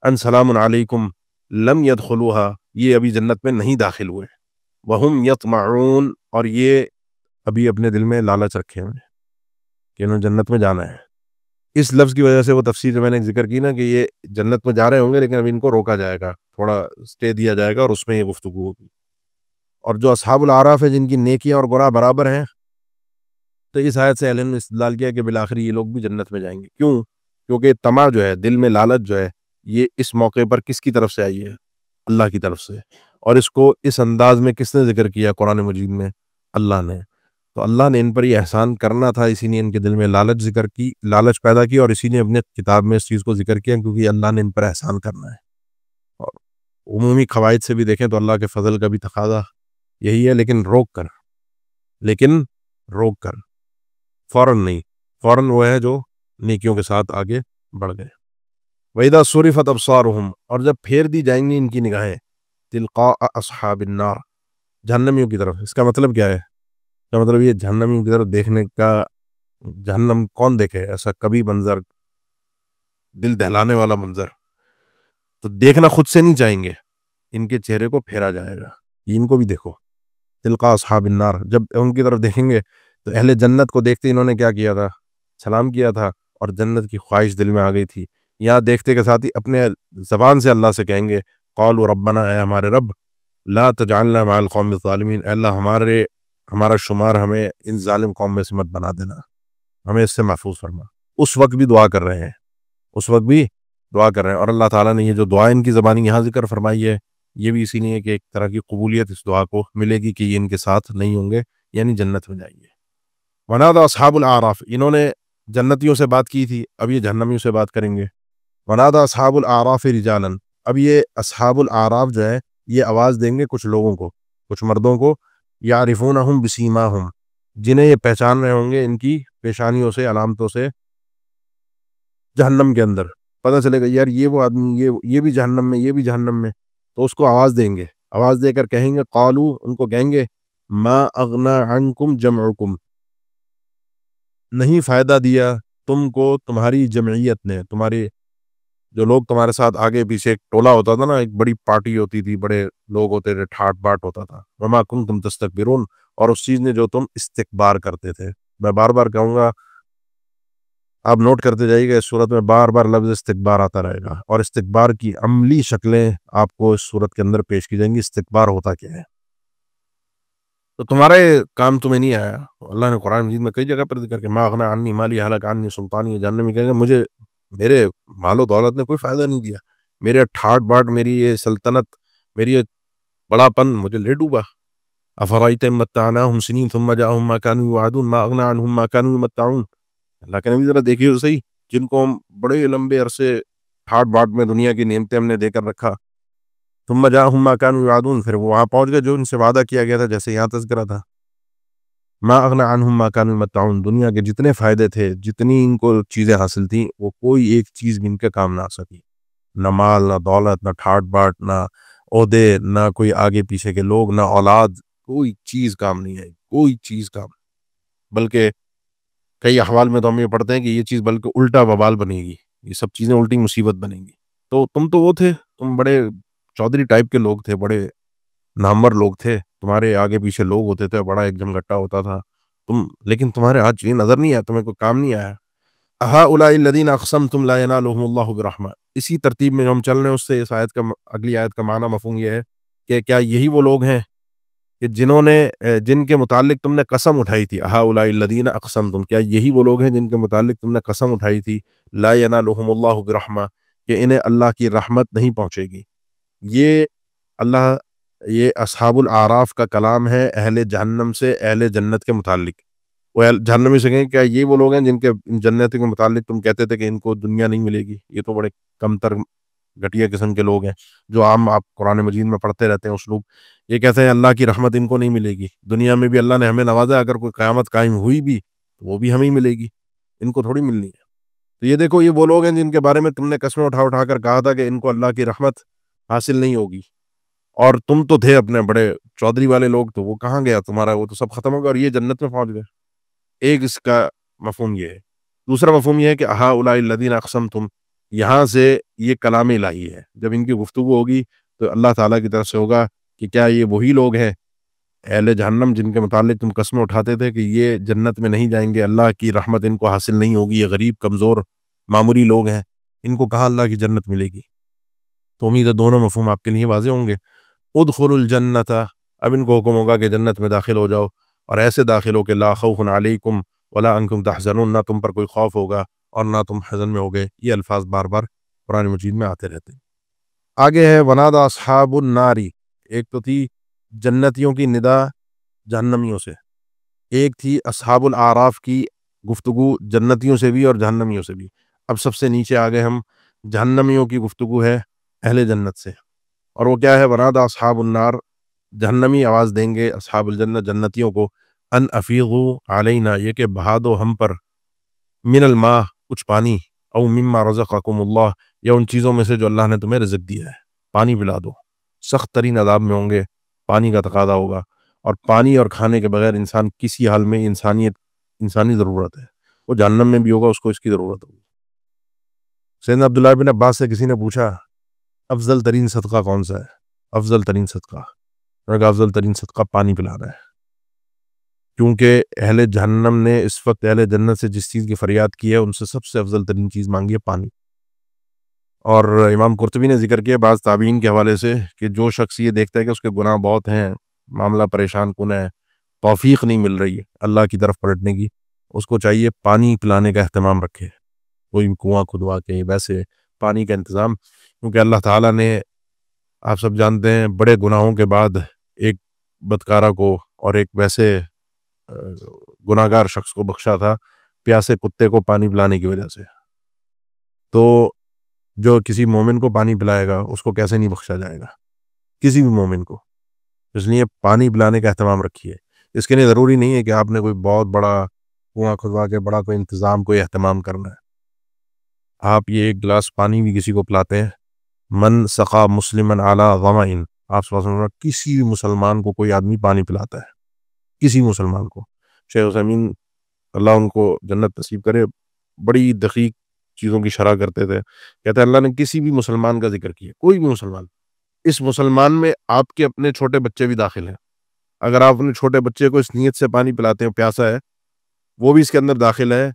ان سلام علیکم لم يدخلوها، یہ ابھی جنت میں نہیں داخل ہوئے. وہم یطمعون، اور یہ ابھی اپنے دل میں لالچ رکھے ہیں کہ انہوں جنت میں جانا ہے. اس لفظ کی وجہ سے وہ تفسیر جو میں نے ذکر کی نا کہ یہ جنت میں جا رہے ہوں گے لیکن ابھی ان کو روکا جائے گا، تھوڑا اسٹے دیا جائے گا اور اس میں یہ گفتگو ہوگی. اور جو اصحاب الاعراف ہے جن کی نیکیاں اور گناہ برابر ہیں، تو اس آیت سے اہل علم نے استدلال کیا کہ بالآخر یہ لوگ بھی جنت میں جائیں گے. کیوں؟ کیونکہ طمع جو ہے، دل میں لالچ جو ہے، یہ اس موقع پر کس کی طرف سے آئی ہے؟ اللہ کی طرف سے. اور اس کو اس انداز میں کس نے ذکر کیا قرآن مجید میں؟ اللہ نے. تو اللہ نے ان پر یہ احسان کرنا تھا، اسی نے ان کے دل میں لالچ پیدا کی، اور اسی نے اپنے کتاب میں اس چیز کو ذکر کیا کیونکہ اللہ نے ان پر احسان کرنا ہے. اور عمومی قواعد سے بھی دیکھیں تو اللہ کے فضل کا بھی تقاضا یہی ہے، لیکن روک کر فوراً نہیں. فوراً وہ ہے جو نیکیوں کے ساتھ آگے بڑھ گئے. وَإِذَا صُرِفَتْ أَبْصَارُهُمْ، اور جب پھیر دی جائیں گی ان کی نگاہیں، تِلْقَاءَ أَصْحَابِ النَّارِ، جہنمیوں کی طرف. اس کا مطلب کیا ہے؟ اس کا مطلب یہ جہنمیوں کی طرف دیکھنے کا، جہنم کون دیکھے ایسا کبھی منظر، دل دہلانے والا منظر، تو دیکھنا خود سے نہیں چاہیں گے، ان کے چہرے کو پھیرا جائے گا کہ ان کو بھی دیکھو. تلقاء اصحاب النار، جب ان کی طرف دیکھیں گے تو اہل جنت کو دیکھتے انہوں نے کیا کیا تھا؟ سلام کیا تھا، اور جنت کی خواہش دل میں آ گئی تھی. یہاں دیکھتے کے ساتھ ہی اپنے زبان سے اللہ سے کہیں گے قالوا ربنا، اے ہمارے رب، لا تجعلنا مع القوم الظالمین، اے اللہ ہمارا شمار ہمیں ان ظالم قوم میں سے مت بنا دینا، ہمیں اس سے محفوظ فرما. اس وقت بھی دعا کر رہے ہیں، اور اللہ تعالیٰ نے یہ جو دعا ان کی زبانی یہاں ذکر فرمائی ہے، یہ بھی اسی لیے کہ ایک طرح کی قبولیت اس دعا کو ملے گی کہ یہ ان کے ساتھ نہیں ہوں گے، یعنی جنت میں جائیں گے. ونادى اصحاب الاعراف، انہوں نے جنتیوں سے بات کی تھی، اب یہ جہنمیوں سے بات کریں گے. ونادى اصحاب الاعراف رجالا، اب یہ اصحاب الاعراف جو ہے یہ آواز دیں گے کچھ لوگوں کو، کچھ مردوں کو، یعرفونہم بسیماہم، جنہیں یہ پہچان رہے ہوں گے ان کی پیشانیوں سے، علامتوں سے. جہنم کے اندر پتہ چلے گا یار یہ وہ آدمی، یہ بھی جہنم میں، یہ بھی جہنم میں. تو اس کو آواز دیں گے، آواز دے کر کہیں گے قالو، ان کو کہیں گے ما اغنا عنکم جمعکم، نہیں فائدہ دیا تم کو تمہاری جمعیت نے، تمہارے جو لوگ تمہارے ساتھ آگے پیچھے، ایک ٹولہ ہوتا تھا نا، ایک بڑی پارٹی ہوتی تھی، بڑے لوگ ہوتے تھے، ٹھاٹ باٹ ہوتا تھا. وما کنتم تستکبرون، اور اس چیز نے جو تم استکبار کرتے تھے. میں بار بار کہوں گا، آپ نوٹ کرتے جائیے گا، اس صورت میں بار بار لفظ استکبار آتا رہے گا، اور استکبار کی عملی شکلیں آپ کو اس صورت کے اندر پیش کی جائیں گی. استکبار ہوتا کیا ہے؟ تو تمہارے کام تمہیں نہیں آیا. اللہ نے قرآن مجید میں کئی جگہ پر ذکر کہ ما اغنا عنی مالی ہلاک عنی سلطانی، جاننے میں کہیں گے مجھے میرے مال و دولت نے کوئی فائدہ نہیں دیا، میرے ٹھاٹ باٹ، میری یہ سلطنت، میری یہ بڑا پن مجھے لے ڈوبا. افرأیت ان متعناہم سنین ثم جاءہم ما کانوا یوعدون ما اغنا عنہم ما کانوا یمتعون. اللہ کے نبی ذرا دیکھیے تو صحیح، جن کو ہم بڑے لمبے عرصے ٹھاٹ باٹ میں دنیا کی نعمتیں ہم نے دے کر رکھا، ثم جاءہم ما کانوا یوعدون، پھر وہ وہاں پہنچ گئے جو ان سے وعدہ کیا گیا تھا، جیسے یہاں تذکرہ تھا. ما اغنا عنہم ما کانوا یمتعون، دنیا کے جتنے فائدے تھے، جتنی ان کو چیزیں حاصل تھیں، وہ کوئی ایک چیز بھی ان کے کام نہ آ سکی. نہ مال، نہ دولت، نہ ٹھاٹ باٹ، نہ عہدے، نہ کوئی آگے پیچھے کے لوگ، نہ اولاد، کوئی چیز کام نہیں آئی، کوئی چیز کام. بلکہ کئی احوال میں تو ہم یہ پڑھتے ہیں کہ یہ چیز بلکہ الٹا وبال بنے گی، یہ سب چیزیں الٹی مصیبت بنیں گی. تو تم تو وہ تھے، تم بڑے چودھری ٹائپ کے لوگ تھے، بڑے نامور لوگ تھے، تمہارے آگے پیچھے لوگ ہوتے تھے، بڑا ایک جمگٹا ہوتا تھا لیکن تمہارے ہاتھ چیز نظر نہیں آیا، تمہیں کوئی کام نہیں آیا. هؤلاء الذین اقسمتم لا ینالهم اللہ برحمہ. اسی ترتیب میں جو ہم چل رہے ہیں اس سے اس آیت کا، اگلی آیت کا معنی مفہوم یہ ہے کہ کیا یہی وہ لوگ ہیں کہ جن کے متعلق تم نے قسم اٹھائی تھی، اہؤلاء الذین اقسمتم، کیا یہی وہ لوگ ہیں جن کے متعلق تم نے قسم اٹھائی تھی، لا ینالہم اللہ برحمہ، کہ انہیں اللہ کی رحمت نہیں پہنچے گی. یہ اللہ یہ اصحاب الاعراف کا کلام ہے اہل جہنم سے اہل جنت کے متعلق. وہ جہنمی سے کہیں کیا یہ وہ لوگ ہیں جن کے جنت کے متعلق تم کہتے تھے کہ ان کو دنیا نہیں ملے گی؟ یہ تو بڑے کم تر گھٹیا قسم کے لوگ ہیں جو عام آپ قرآن مجید میں پڑھتے رہتے ہیں اسلوب. یہ کہتے ہیں اللہ کی رحمت ان کو نہیں ملے گی دنیا میں بھی، اللہ نے ہمیں نوازا، اگر کوئی قیامت قائم ہوئی بھی تو وہ بھی ہمیں ملے گی، ان کو تھوڑی ملنی ہے. تو یہ دیکھو یہ وہ لوگ ہیں جن کے بارے میں تم نے قسمیں اٹھا اٹھا کر کہا تھا کہ ان کو اللہ کی رحمت حاصل نہیں ہوگی، اور تم تو تھے اپنے بڑے چودھری والے لوگ، تو وہ کہاں گیا تمہارا؟ وہ تو سب ختم ہو گیا اور یہ جنت میں پہنچ گئے. ایک اس کا مفہوم یہ ہے. دوسرا مفہوم یہ ہے کہ اہؤلاء الذین اقسمتم، یہاں سے یہ کلام الہی ہے. جب ان کی گفتگو ہوگی تو اللہ تعالیٰ کی طرف سے ہوگا کہ کیا یہ وہی لوگ ہیں اہل جہنم جن کے متعلق تم قسمیں اٹھاتے تھے کہ یہ جنت میں نہیں جائیں گے، اللہ کی رحمت ان کو حاصل نہیں ہوگی، یہ غریب کمزور معمولی لوگ ہیں، ان کو کہاں اللہ کی جنت ملے گی؟ تو امید ہے دونوں مفہوم آپ کے لیے واضح ہوں گے. ادخلوا الجنت، اب ان کو حکم ہوگا کہ جنت میں داخل ہو جاؤ، اور ایسے داخل ہو کہ لا خوف علیکم ولا انتم تحزنون، نہ تم پر کوئی خوف ہوگا اور نہ تم حزن میں ہوگے. یہ الفاظ بار بار قرآن مجید میں آتے رہتے ہیں. آگے ہے ونادى اصحاب النار، ایک تو تھی جنتیوں کی ندا جہنمیوں سے، ایک تھی اصحاب الاعراف کی گفتگو جنتیوں سے بھی اور جہنمیوں سے بھی. اب سب سے نیچے آگے ہم جہنمیوں کی گفتگو ہے اہل جنت سے، اور وہ کیا ہے؟ ونادى اصحاب النار، جہنمی آواز دیں گے اصحاب الجنت جنتیوں کو، ان افیضوا علینا، یہ کہ بہا دو ہم پر، من الماء کچھ پانی، او مما رزقکم اللہ، یا ان چیزوں میں سے جو اللہ نے تمہیں رزق دیا ہے، پانی پلا دو. سخت ترین عذاب میں ہوں گے، پانی کا تقاضا ہوگا، اور پانی اور کھانے کے بغیر انسان کسی حال میں انسانی ضرورت ہے، وہ جہنم میں بھی ہوگا، اس کو اس کی ضرورت ہوگی. سیدنا عبداللہ بن عباس سے کسی نے پوچھا افضل ترین صدقہ کون سا ہے؟ افضل ترین صدقہ، انہوں نے کہا افضل ترین صدقہ پانی پلانا ہے، کیونکہ اہل جہنم نے اس وقت اہل جنت سے جس چیز کی فریاد کی ہے ان سے سب سے افضل ترین چیز مانگی ہے پانی. اور امام قرطبی نے ذکر کیا بعض تابعین کے حوالے سے کہ جو شخص یہ دیکھتا ہے کہ اس کے گناہ بہت ہیں، معاملہ پریشان کن ہے، توفیق نہیں مل رہی ہے اللہ کی طرف پلٹنے کی، اس کو چاہیے پانی پلانے کا اہتمام رکھے، کوئی کنواں کھدوا کے ویسے پانی کا انتظام. کیونکہ اللہ تعالیٰ نے، آپ سب جانتے ہیں، بڑے گناہوں کے بعد ایک بدکارہ کو اور ایک ویسے گناہگار شخص کو بخشا تھا پیاسے کتے کو پانی پلانے کی وجہ سے. تو جو کسی مومن کو پانی پلائے گا اس کو کیسے نہیں بخشا جائے گا؟ کسی بھی مومن کو. اس لیے پانی پلانے کا اہتمام رکھیے. اس کے لیے ضروری نہیں ہے کہ آپ نے کوئی بہت بڑا کنواں کھدوا کے بڑا کوئی انتظام کوئی اہتمام کرنا ہے. آپ یہ ایک گلاس پانی بھی کسی کو پلاتے ہیں، من سقا مسلمن علی ظمأ، آپ صلی اللہ علیہ وسلم کسی بھی مسلمان کو کوئی آدمی پانی پلاتا ہے، کسی مسلمان کو. شیخ عثیمین اللہ ان کو جنت نصیب کرے بڑی دقیق چیزوں کی شرح کرتے تھے. کہتے ہیں اللہ نے کسی بھی مسلمان کا ذکر کیا، کوئی بھی مسلمان، اس مسلمان میں آپ کے اپنے چھوٹے بچے بھی داخل ہیں. اگر آپ اپنے چھوٹے بچے کو اس نیت سے پانی پلاتے ہیں پیاسا ہے، وہ بھی اس کے اندر داخل ہے.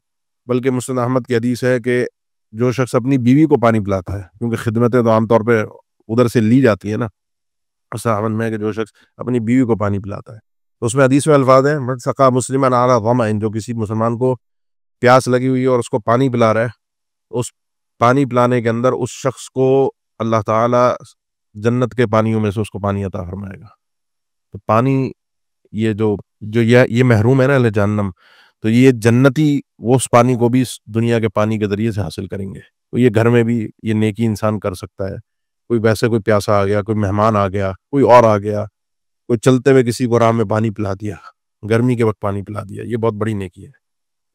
بلکہ مسند احمد کی حدیث ہے کہ جو شخص اپنی بیوی کو پانی پلاتا ہے، کیونکہ خدمتیں تو عام طور پہ ادھر سے لی جاتی ہے نا، صحابہ میں کہ جو شخص اپنی بیوی کو پانی پلاتا ہے، تو اس میں حدیث میں الفاظ ہیں من سقا مسلمن علی ظمأ، جو کسی مسلمان کو پیاس لگی ہوئی ہے اور اس کو پانی پلا رہا ہے، اس پانی پلانے کے اندر اس شخص کو اللہ تعالیٰ جنت کے پانیوں میں سے اس کو پانی عطا فرمائے گا. تو پانی یہ یہ محروم ہے نا اہل جہنم، تو یہ جنتی وہ اس پانی کو بھی اس دنیا کے پانی کے ذریعے سے حاصل کریں گے. تو یہ گھر میں بھی یہ نیکی انسان کر سکتا ہے. کوئی ویسے کوئی پیاسا آ گیا، کوئی مہمان آ گیا، کوئی اور آ گیا، کوئی چلتے ہوئے کسی کو راہ میں پانی پلا دیا، گرمی کے وقت پانی پلا دیا، یہ بہت بڑی نیکی ہے.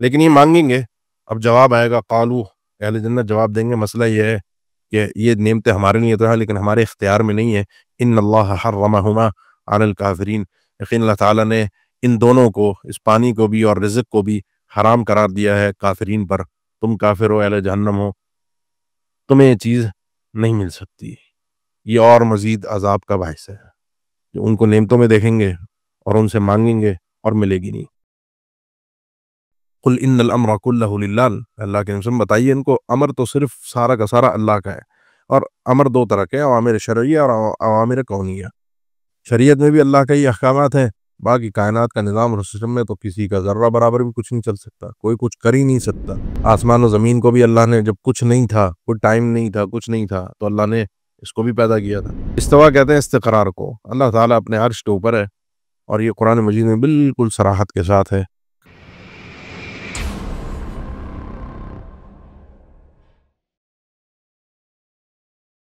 لیکن یہ مانگیں گے، اب جواب آئے گا قالو، اہل جنت جواب دیں گے مسئلہ یہ ہے کہ یہ نعمتیں ہمارے لیے تو ہے لیکن ہمارے اختیار میں نہیں ہے. ان اللہ حرمہما علی الکافرین، یقین اللہ تعالیٰ نے ان دونوں کو، اس پانی کو بھی اور رزق کو بھی حرام قرار دیا ہے کافرین پر. تم کافر ہو، اہل جہنم ہو، تمہیں یہ چیز نہیں مل سکتی. یہ اور مزید عذاب کا باعث ہے جو ان کو نعمتوں میں دیکھیں گے اور ان سے مانگیں گے اور ملے گی نہیں. قل ان الامر کلہ للہ، اللہ کے نبی بتائیے ان کو امر تو صرف سارا کا سارا اللہ کا ہے. اور امر دو طرح کے، اوامر شرعیہ اور اوامر کونیہ. شریعت میں بھی اللہ کا ہی احکامات ہیں، باقی کائنات کا نظام اور سسٹم میں تو کسی کا ذرہ برابر بھی کچھ نہیں چل سکتا، کوئی کچھ کر ہی نہیں سکتا۔ آسمان و زمین کو بھی اللہ نے جب کچھ نہیں تھا، کوئی ٹائم نہیں تھا، کچھ نہیں تھا، تو اللہ نے اس کو بھی پیدا کیا تھا۔ استوا کہتے ہیں استقرار کو۔ اللہ تعالیٰ اپنے عرش کے اوپر ہے، اور یہ قرآن مجید میں بالکل صراحت کے ساتھ ہے